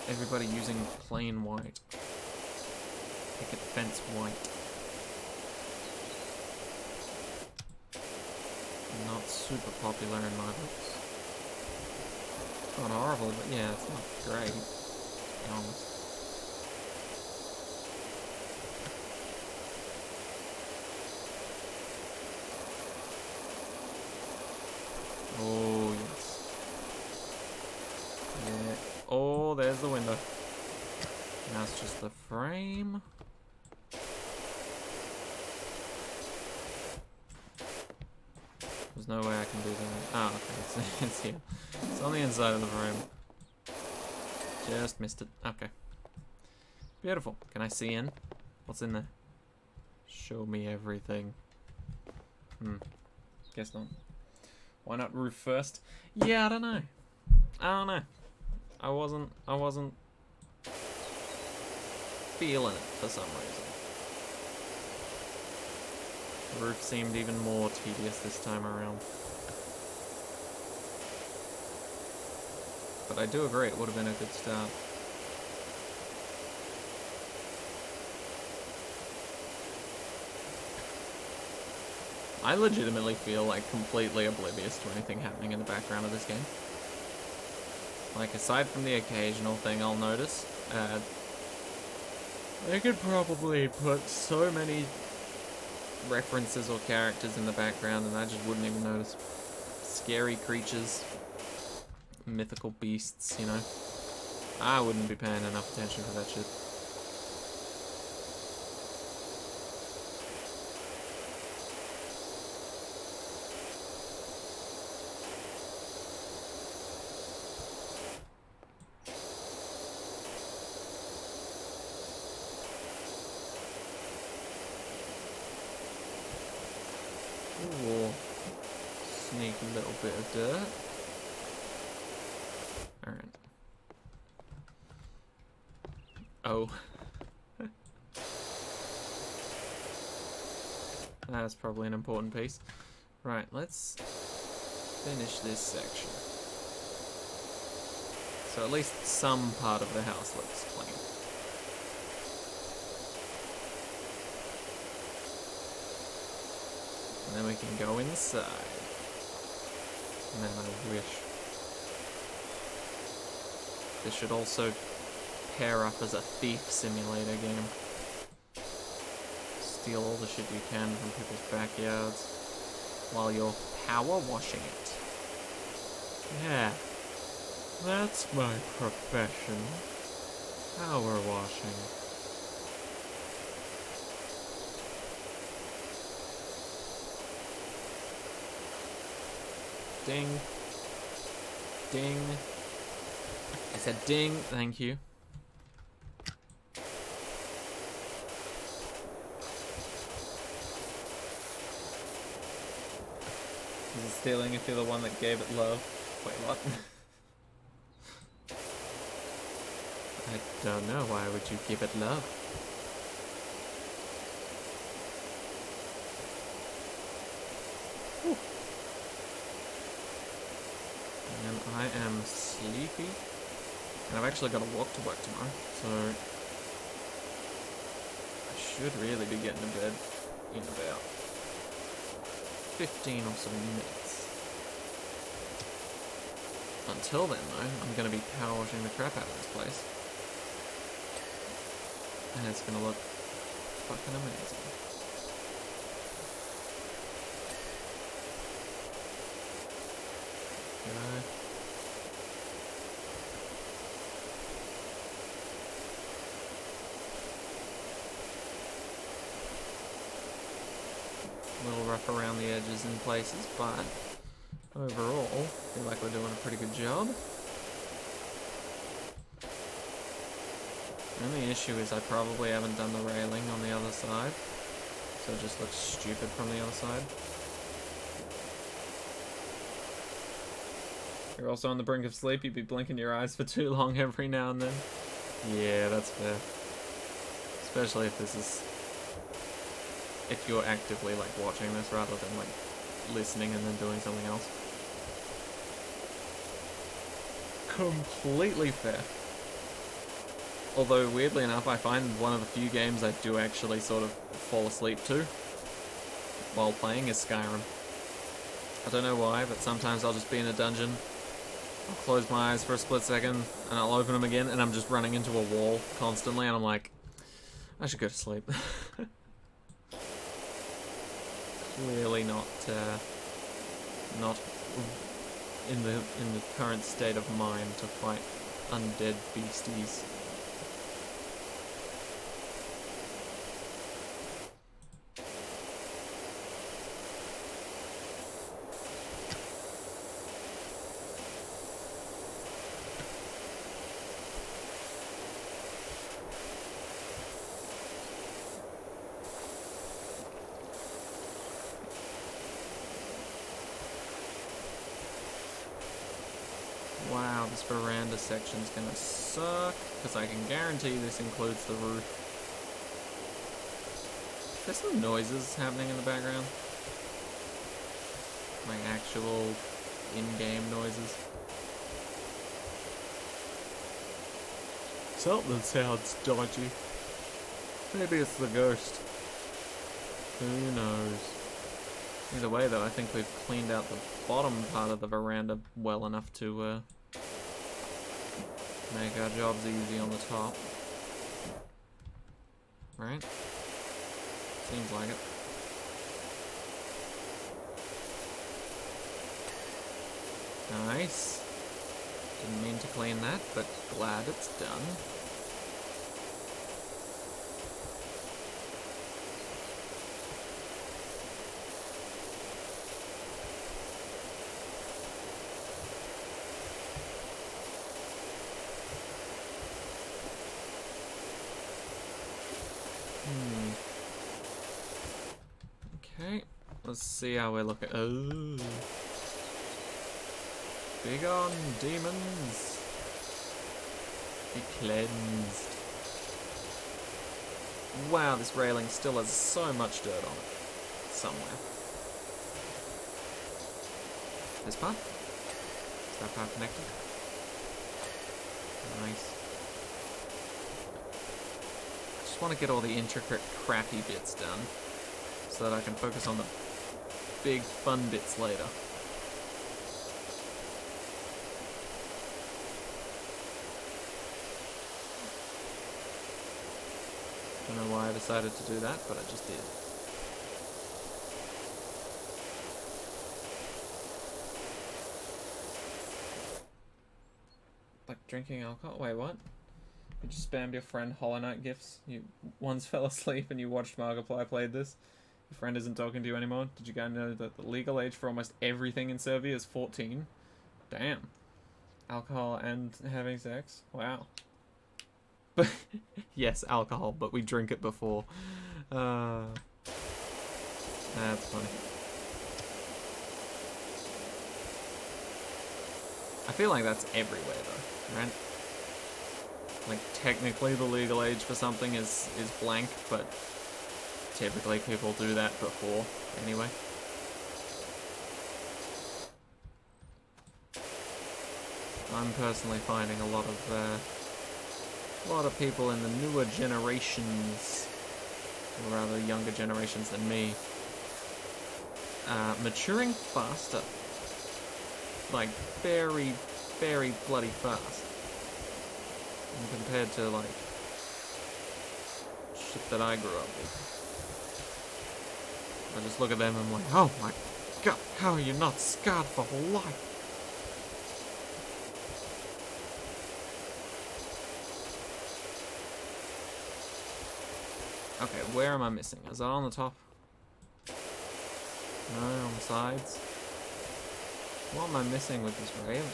everybody using plain white. Picket fence white. Not super popular in my books. Not horrible, but yeah, it's not great. To be honest. Oh, yes. Yeah. Oh, there's the window. Now it's just the frame. There's no way I can do that. Ah, okay, it's here. It's on the inside of the frame. Just missed it. Okay. Beautiful. Can I see in? What's in there? Show me everything. Guess not. Why not roof first? Yeah, I don't know. I wasn't feeling it for some reason. The roof seemed even more tedious this time around. But I do agree, it would have been a good start. I legitimately feel like completely oblivious to anything happening in the background of this game. Like, aside from the occasional thing I'll notice, they could probably put so many references or characters in the background and I just wouldn't even notice. Scary creatures, mythical beasts, you know. I wouldn't be paying enough attention to that shit. Ooh, sneaky little bit of dirt. Alright. Oh. That's probably an important piece. Right, let's finish this section. So at least some part of the house looks clean. And then we can go inside. Man, I wish. This should also pair up as a thief simulator game. Steal all the shit you can from people's backyards while you're power washing it. Yeah, that's my profession. Power washing. Ding. Ding. I said ding, thank you. Is it stealing if you're the one that gave it love? Wait, what? I don't know, why would you give it love? Whew. And I am sleepy. And I've actually got to walk to work tomorrow, so I should really be getting to bed in about 15 or so minutes. Until then, though, I'm going to be power washing the crap out of this place. And it's going to look fucking amazing. Go. A little rough around the edges in places, but overall, I feel like we're doing a pretty good job. The only issue is I probably haven't done the railing on the other side, so it just looks stupid from the other side. You're also on the brink of sleep, you'd be blinking your eyes for too long every now and then. Yeah, that's fair. Especially if this is... if you're actively, like, watching this rather than, like, listening and then doing something else. Completely fair. Although, weirdly enough, I find one of the few games I do actually sort of fall asleep to while playing is Skyrim. I don't know why, but sometimes I'll just be in a dungeon, I'll close my eyes for a split second, and I'll open them again, and I'm just running into a wall constantly, and I'm like, I should go to sleep. Clearly not in the current state of mind to fight undead beasties. this veranda section's gonna suck, because I can guarantee this includes the roof. There's some noises happening in the background. Like actual in-game noises. Something sounds dodgy. Maybe it's the ghost. Who knows? Either way though, I think we've cleaned out the bottom part of the veranda well enough to make our jobs easy on the top. Right? Seems like it. Nice. Didn't mean to clean that, but glad it's done. Okay, let's see how we're looking. Oh. Big on, demons. Be cleansed. Wow, this railing still has so much dirt on it. Somewhere. This part? Is that part connected? Nice. I just want to get all the intricate, crappy bits done, so that I can focus on the big, fun bits later. I don't know why I decided to do that, but I just did. Like drinking alcohol? Wait, what? You just spammed your friend Hollow Knight gifs? You once fell asleep and you watched Markiplier played this? Your friend isn't talking to you anymore? Did you guys know that the legal age for almost everything in Serbia is 14? Damn. Alcohol and having sex? Wow. But yes, alcohol, but we drink it before. That's funny. I feel like that's everywhere though, right? Like technically the legal age for something is blank, but typically people do that before anyway. I'm personally finding a lot of people in the newer generations, or rather younger generations than me, maturing faster. Like, very, very bloody fast. And compared to, like, shit that I grew up with. I just look at them and I'm like, oh my god, how are you not scarred for life? Okay, where am I missing? Is that on the top? No, on the sides? What am I missing with this railing?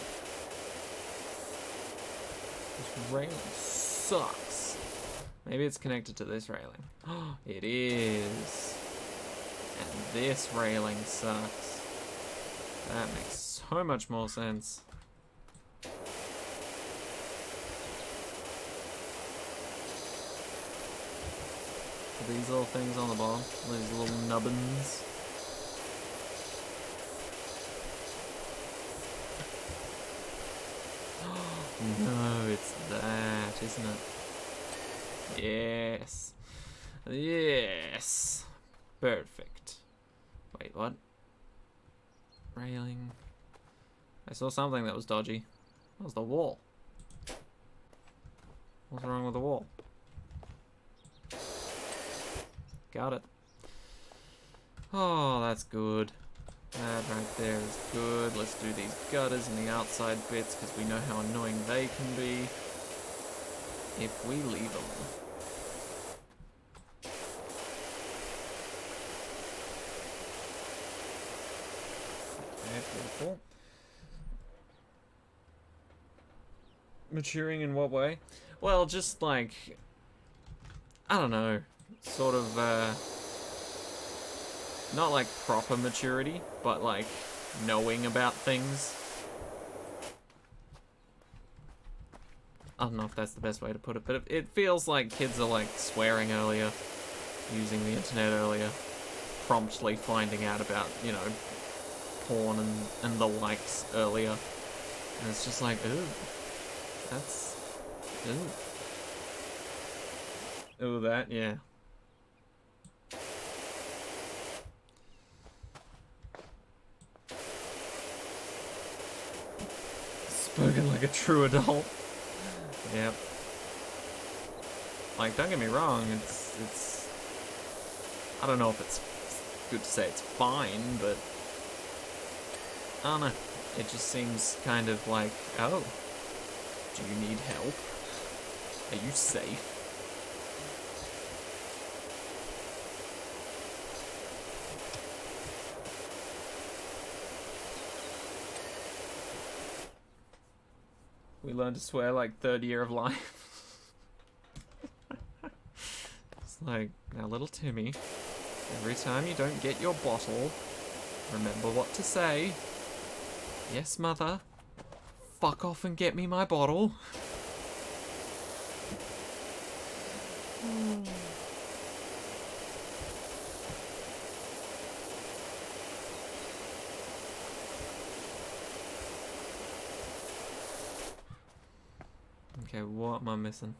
This railing sucks. Maybe it's connected to this railing. It is. And this railing sucks. That makes so much more sense. These little things on the bottom, these little nubbins. No, it's that, isn't it? Yes. Yes. Perfect. Wait, what? Railing. I saw something that was dodgy. That was the wall. What's wrong with the wall? Got it. Oh, that's good. That right there is good. Let's do these gutters and the outside bits because we know how annoying they can be if we leave them. Okay, beautiful. Maturing in what way? Well, just like, I don't know, sort of, not like proper maturity, but like knowing about things. I don't know if that's the best way to put it, but it feels like kids are like swearing earlier, using the internet earlier, promptly finding out about, you know, porn and the likes earlier. And it's just like, ooh, that's, ooh. Ooh, that, yeah. Spoken like a true adult. Yep. Like, don't get me wrong, it's... I don't know if it's good to say it's fine, but... I don't know. It just seems kind of like, oh, do you need help? Are you safe? We learned to swear like third year of life. It's like, now little Timmy, every time you don't get your bottle, remember what to say. Yes, mother. Fuck off and get me my bottle. Okay, what am I missing?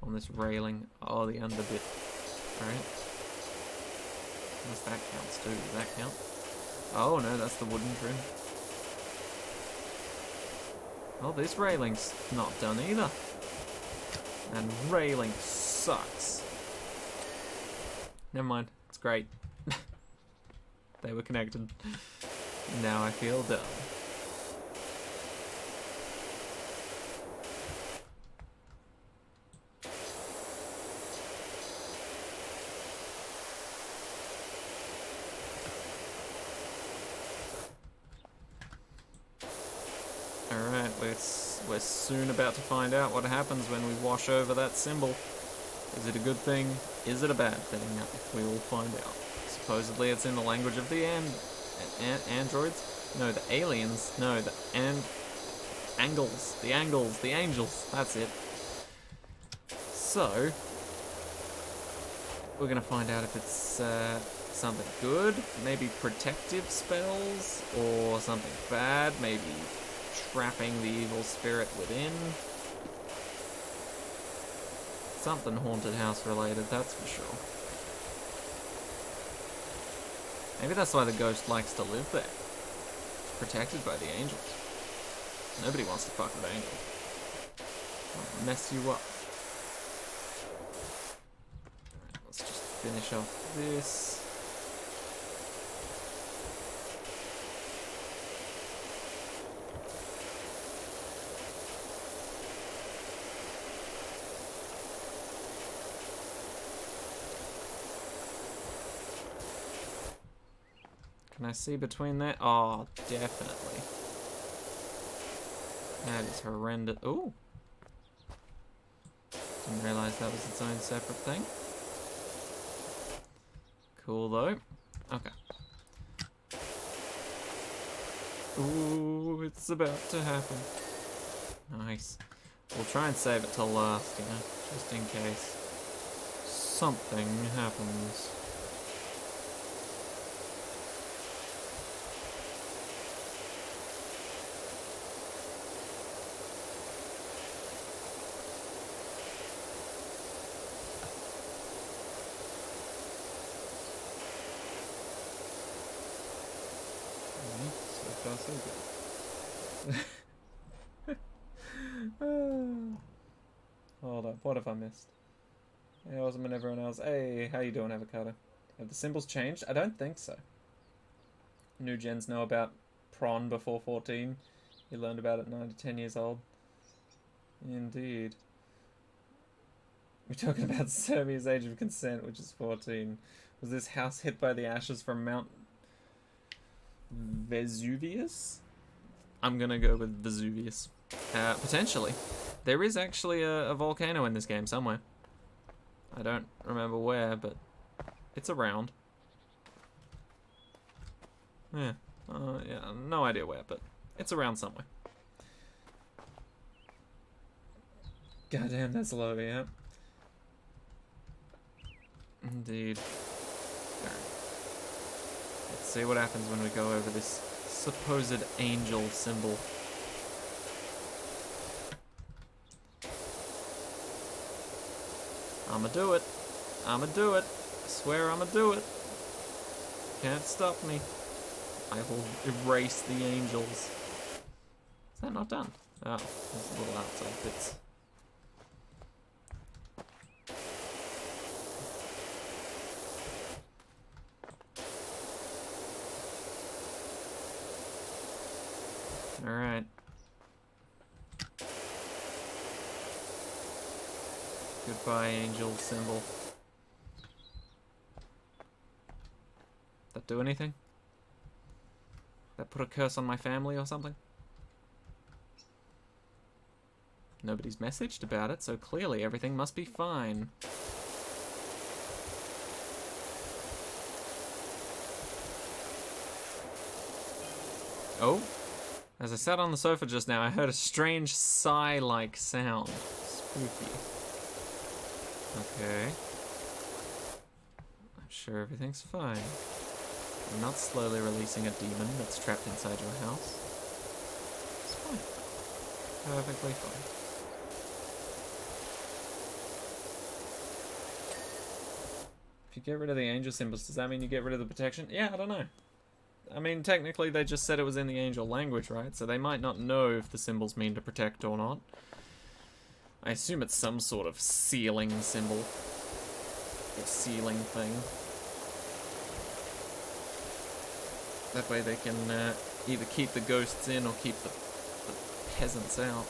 On this railing. Oh, the under bit. Alright. Unless that counts too. Does that count? Oh no, that's the wooden trim. Oh, this railing's not done either. And railing sucks. Never mind. It's great. They were connected. Now I feel dumb. Alright, we're soon about to find out what happens when we wash over that symbol. Is it a good thing? Is it a bad thing? We will find out. Supposedly it's in the language of the androids? No, the aliens. No, the angles. The angles. The angels. That's it. So, we're gonna find out if it's something good, maybe protective spells, or something bad, maybe trapping the evil spirit within. Something haunted house related, that's for sure. Maybe that's why the ghost likes to live there. It's protected by the angels. Nobody wants to fuck with angels. They'll mess you up. Alright, let's just finish off this. Can I see between that? Oh, definitely. That is horrendous. Ooh. Didn't realize that was its own separate thing. Cool though. Okay. Ooh, it's about to happen. Nice. We'll try and save it till last, you know, just in case something happens. So good. Hold up, what have I missed? Hey, Osman and everyone else. Hey, how you doing, Avocado? Have the symbols changed? I don't think so. New gens know about prawn before 14. You learned about it 9 to 10 years old. Indeed. We're talking about Serbia's age of consent, which is 14. Was this house hit by the ashes from Mount Vesuvius? I'm gonna go with Vesuvius. Potentially. There is actually a volcano in this game somewhere. I don't remember where, but it's around. Yeah, no idea where, but it's around somewhere. Goddamn, that's low, yeah. Indeed. Alright. Let's see what happens when we go over this supposed angel symbol. I'ma do it. I'ma do it. I swear I'ma do it. Can't stop me. I will erase the angels. Is that not done? Oh, there's little outside bits. Alright. Goodbye, angel symbol. That do anything? That put a curse on my family or something? Nobody's messaged about it, so clearly everything must be fine. Oh, as I sat on the sofa just now, I heard a strange sigh-like sound. Spooky. Okay. I'm sure everything's fine. I'm not slowly releasing a demon that's trapped inside your house. It's fine. Perfectly fine. If you get rid of the angel symbols, does that mean you get rid of the protection? Yeah, I don't know. I mean, technically they just said it was in the angel language, right? So they might not know if the symbols mean to protect or not. I assume it's some sort of sealing symbol. Or sealing thing. That way they can either keep the ghosts in or keep the peasants out.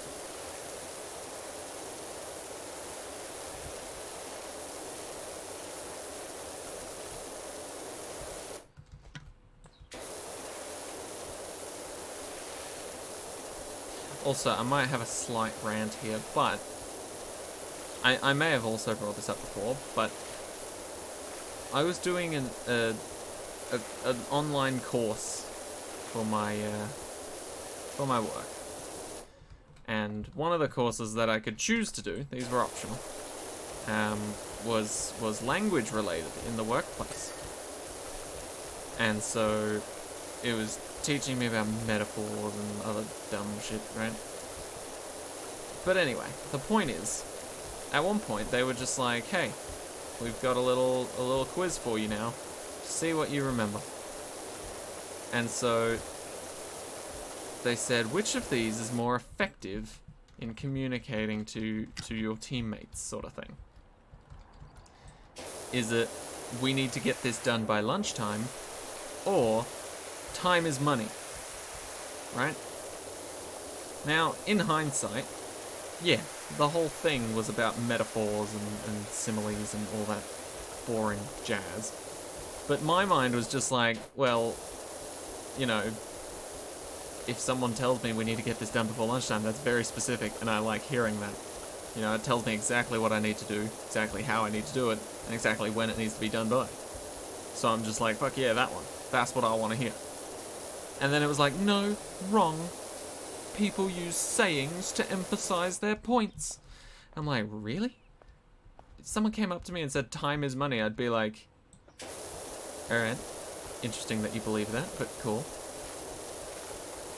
Also, I might have a slight rant here, but I may have also brought this up before, but I was doing an online course for my work, and one of the courses that I could choose to do, these were optional, was language related in the workplace, and so it was teaching me about metaphors and other dumb shit, right? But anyway, the point is, at one point they were just like, hey, we've got a little quiz for you now. See what you remember. And so they said, which of these is more effective in communicating to your teammates, sort of thing? Is it, we need to get this done by lunchtime, or time is money, right? Now, in hindsight, yeah, the whole thing was about metaphors and similes and all that boring jazz. But my mind was just like, well, you know, if someone tells me we need to get this done before lunchtime, that's very specific, and I like hearing that. You know, it tells me exactly what I need to do, exactly how I need to do it, and exactly when it needs to be done by. So I'm just like, fuck yeah, that one. That's what I want to hear. And then it was like, no, wrong. People use sayings to emphasize their points. I'm like, really? If someone came up to me and said time is money, I'd be like, alright, interesting that you believe that, but cool.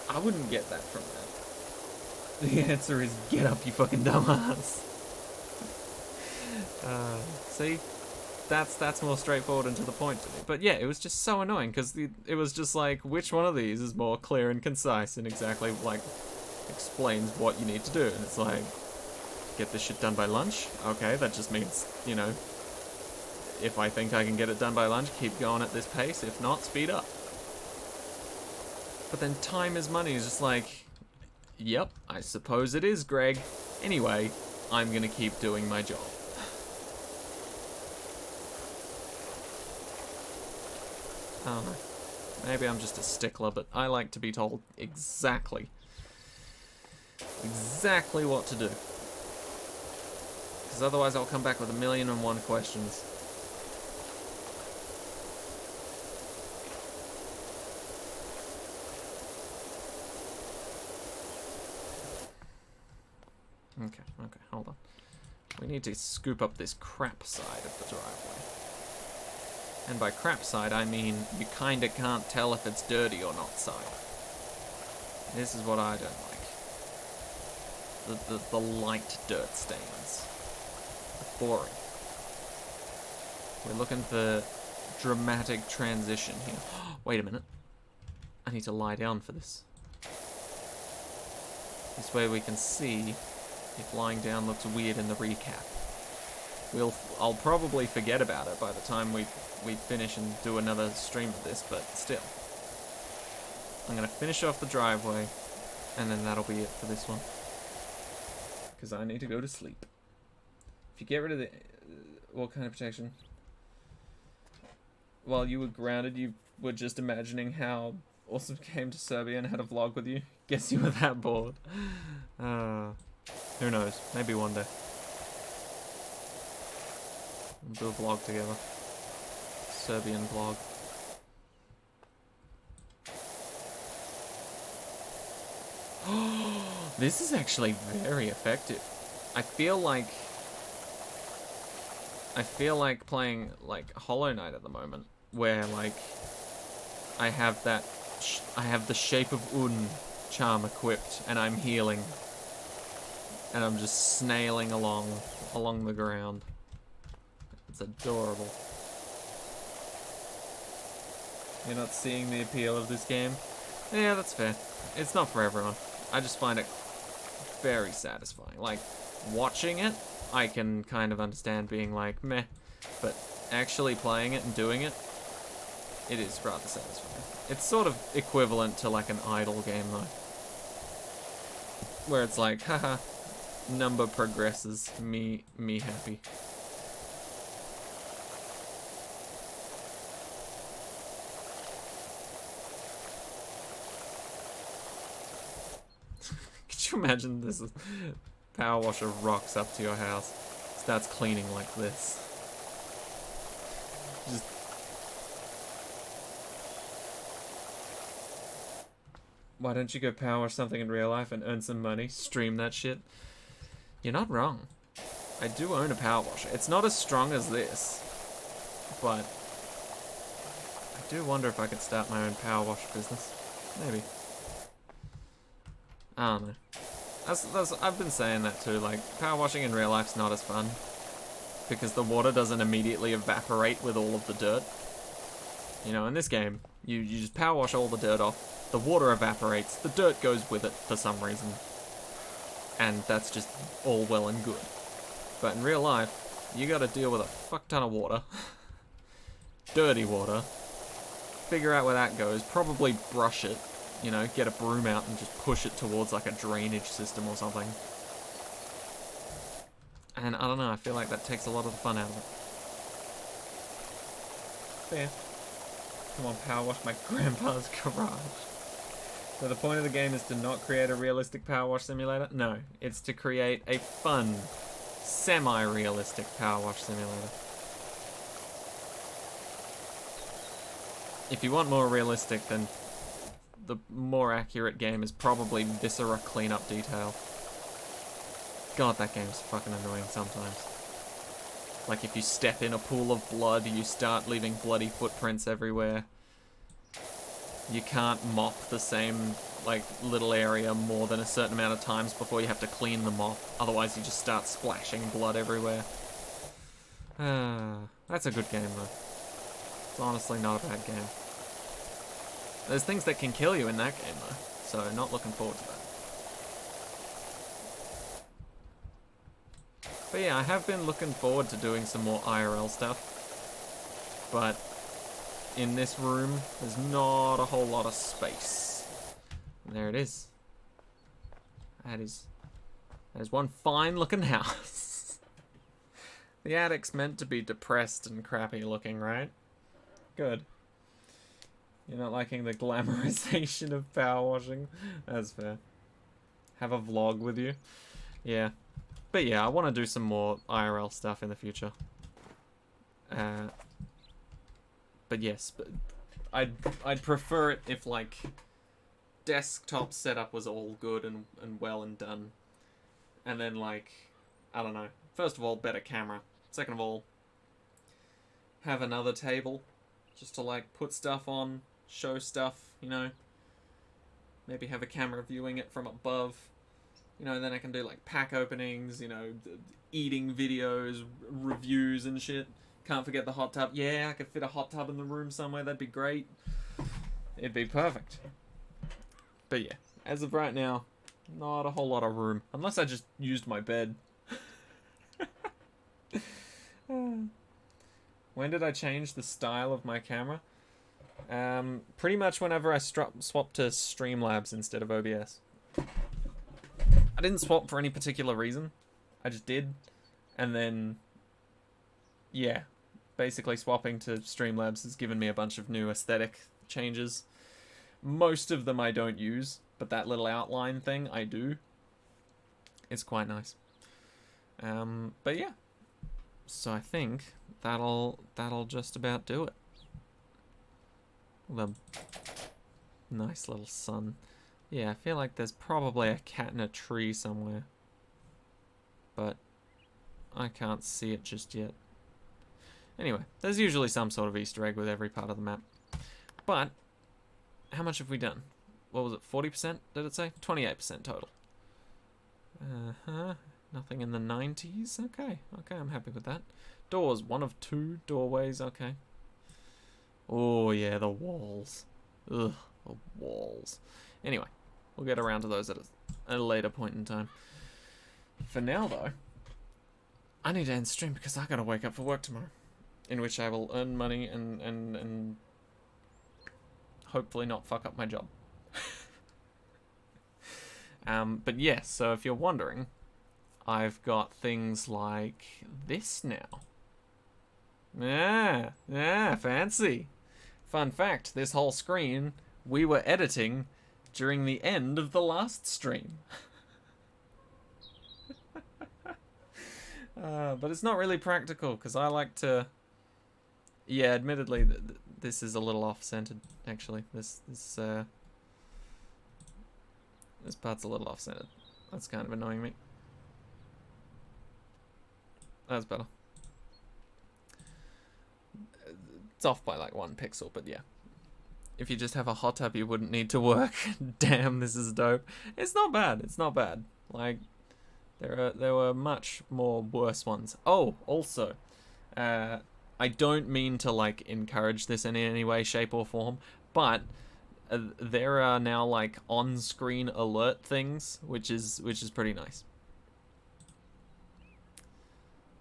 I wouldn't get that from that. The answer is, get up, you fucking dumbass. See? That's more straightforward and to the point to me. But yeah, it was just so annoying, because it was just like, which one of these is more clear and concise and exactly, like, explains what you need to do? And it's like, get this shit done by lunch? Okay, that just means, you know, if I think I can get it done by lunch, keep going at this pace. If not, speed up. But then time is money is just like, yep, I suppose it is, Greg. Anyway, I'm gonna keep doing my job. I don't know. Maybe I'm just a stickler, but I like to be told exactly what to do. Because otherwise I'll come back with 1,000,001 questions. Okay, hold on. We need to scoop up this crap side of the driveway. And by crap side, I mean you kinda can't tell if it's dirty or not side. This is what I don't like. The light dirt stains. Boring. We're looking for dramatic transition here. Wait a minute. I need to lie down for this. This way we can see if lying down looks weird in the recap. I'll probably forget about it by the time we finish and do another stream of this, but still. I'm gonna finish off the driveway, and then that'll be it for this one. Because I need to go to sleep. If you get rid of the... what kind of protection? While you were grounded, you were just imagining how Awesome came to Serbia and had a vlog with you. Guess you were that bored. Who knows? Maybe one day. We'll do a vlog together. Serbian vlog. This is actually very effective. I feel like playing like Hollow Knight at the moment, where like I have that I have the Shape of Un charm equipped, and I'm healing, and I'm just snailing along the ground. It's adorable. You're not seeing the appeal of this game? Yeah, that's fair. It's not for everyone. I just find it very satisfying. Like, watching it, I can kind of understand being like, meh. But actually playing it and doing it, it is rather satisfying. It's sort of equivalent to like an idle game though. Where it's like, haha, number progresses, me happy. Could you imagine this is Power Washer rocks up to your house, starts cleaning like this. Just why don't you go power wash something in real life and earn some money? Stream that shit. You're not wrong. I do own a power washer. It's not as strong as this, but I do wonder if I could start my own power wash business. Maybe. I don't know. I've been saying that too, like, power washing in real life's not as fun, because the water doesn't immediately evaporate with all of the dirt. You know, in this game, you just power wash all the dirt off, the water evaporates, the dirt goes with it for some reason, and that's just all well and good. But in real life, you gotta deal with a fuck ton of water, dirty water, figure out where that goes, probably brush it, you know, get a broom out and just push it towards like a drainage system or something. And I don't know, I feel like that takes a lot of the fun out of it. Fair. Come on, power wash my grandpa's garage. So the point of the game is to not create a realistic power wash simulator? No, it's to create a fun, semi-realistic power wash simulator. If you want more realistic, then the more accurate game is probably Viscera Cleanup Detail. God, that game's fucking annoying sometimes. Like, if you step in a pool of blood, you start leaving bloody footprints everywhere. You can't mop the same, like, little area more than a certain amount of times before you have to clean the mop. Otherwise, you just start splashing blood everywhere. That's a good game, though. It's honestly not a bad game. There's things that can kill you in that game, though, so not looking forward to that. But yeah, I have been looking forward to doing some more IRL stuff, but in this room, there's not a whole lot of space. And there it is. That is one fine-looking house. The attic's meant to be depressed and crappy looking, right? Good. You're not liking the glamorization of power washing? That's fair. Have a vlog with you? Yeah. But yeah, I want to do some more IRL stuff in the future. But yes, but I'd prefer it if, like, desktop setup was all good and well and done. and then like, I don't know. First of all, better camera. Second of all, have another table just to like put stuff on, show stuff, you know. Maybe have a camera viewing it from above. You know, then I can do like pack openings, you know, eating videos, reviews and shit. Can't forget the hot tub. Yeah, I could fit a hot tub in the room somewhere. That'd be great. It'd be perfect. But yeah, as of right now, not a whole lot of room. Unless I just used my bed. When did I change the style of my camera? Pretty much whenever I swapped to Streamlabs instead of OBS. I didn't swap for any particular reason. I just did. And then, yeah, basically swapping to Streamlabs has given me a bunch of new aesthetic changes. Most of them I don't use, but that little outline thing I do. It's quite nice. But yeah. So I think that'll just about do it. The nice little sun. Yeah, I feel like there's probably a cat in a tree somewhere. But I can't see it just yet. Anyway, there's usually some sort of Easter egg with every part of the map. But, how much have we done? What was it, 40%, did it say? 28% total. Nothing in the 90s? Okay, I'm happy with that. Doors, 1 of 2 doorways, okay. Oh yeah, the walls. Ugh, the walls. Anyway, we'll get around to those at a later point in time. For now, though, I need to end stream because I gotta wake up for work tomorrow, in which I will earn money and hopefully not fuck up my job. But yeah, so if you're wondering, I've got things like this now. Yeah, fancy. Fun fact, this whole screen we were editing during the end of the last stream. But it's not really practical because I like to... Yeah, admittedly, this is a little off-centered, actually. This part's a little off-centered. That's kind of annoying me. That's better. It's off by like 1 pixel, but yeah. If you just have a hot tub, you wouldn't need to work. Damn, this is dope. It's not bad. It's not bad. Like, there were much more worse ones. Oh, also, I don't mean to like encourage this in any way, shape, or form, but there are now like on-screen alert things, which is pretty nice.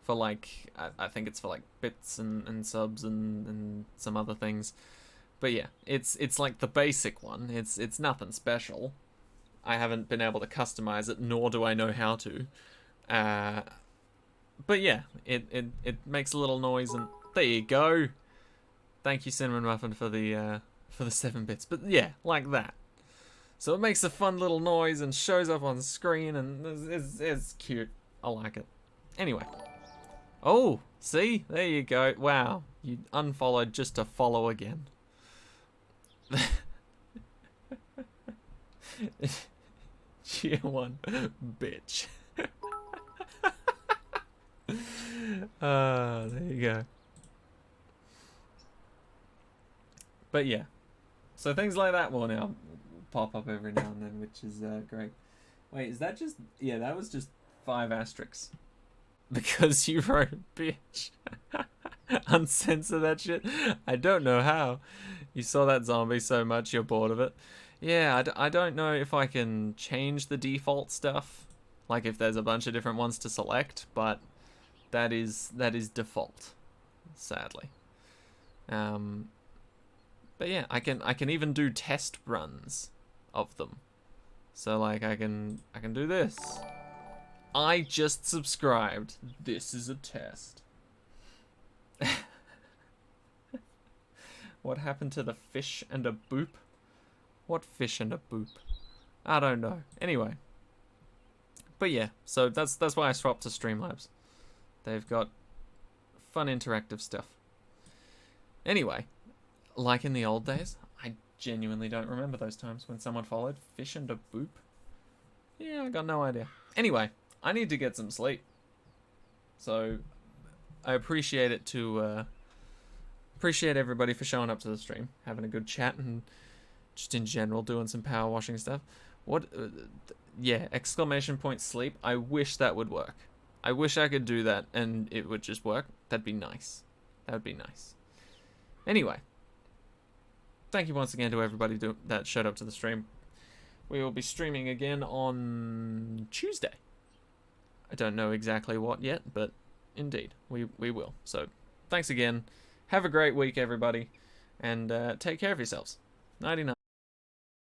For like, I think it's for like bits and subs and some other things. But yeah, it's like the basic one. It's nothing special. I haven't been able to customize it, nor do I know how to. But yeah, it makes a little noise, and there you go. Thank you, Cinnamon Muffin, for the 7 bits. But yeah, like that. So it makes a fun little noise and shows up on screen, and it's cute. I like it. Anyway. Oh, see? There you go. Wow. You unfollowed just to follow again. Cheer 1, bitch. There you go. But yeah. So things like that will now pop up every now and then, which is great. Wait, is that just... Yeah, that was just 5 asterisks. Because you wrote bitch. Uncensor that shit. I don't know how. You saw that zombie so much you're bored of it. Yeah, I don't know if I can change the default stuff. Like if there's a bunch of different ones to select, but that is default. Sadly. But yeah, I can even do test runs of them. So like I can do this. I just subscribed. This is a test. What happened to the fish and a boop? What fish and a boop? I don't know. Anyway. But yeah, so that's why I swapped to Streamlabs. They've got fun interactive stuff. Anyway, like in the old days, I genuinely don't remember those times when someone followed fish and a boop. Yeah, I got no idea. Anyway, I need to get some sleep. So I appreciate it to appreciate everybody for showing up to the stream, having a good chat, and just in general doing some power washing stuff. What? Yeah, exclamation point sleep. I wish that would work. I wish I could do that and it would just work. That'd be nice. That would be nice. Anyway, thank you once again to everybody that showed up to the stream. We will be streaming again on Tuesday. I don't know exactly what yet, but indeed, we will. So, thanks again. Have a great week, everybody, and take care of yourselves. 99.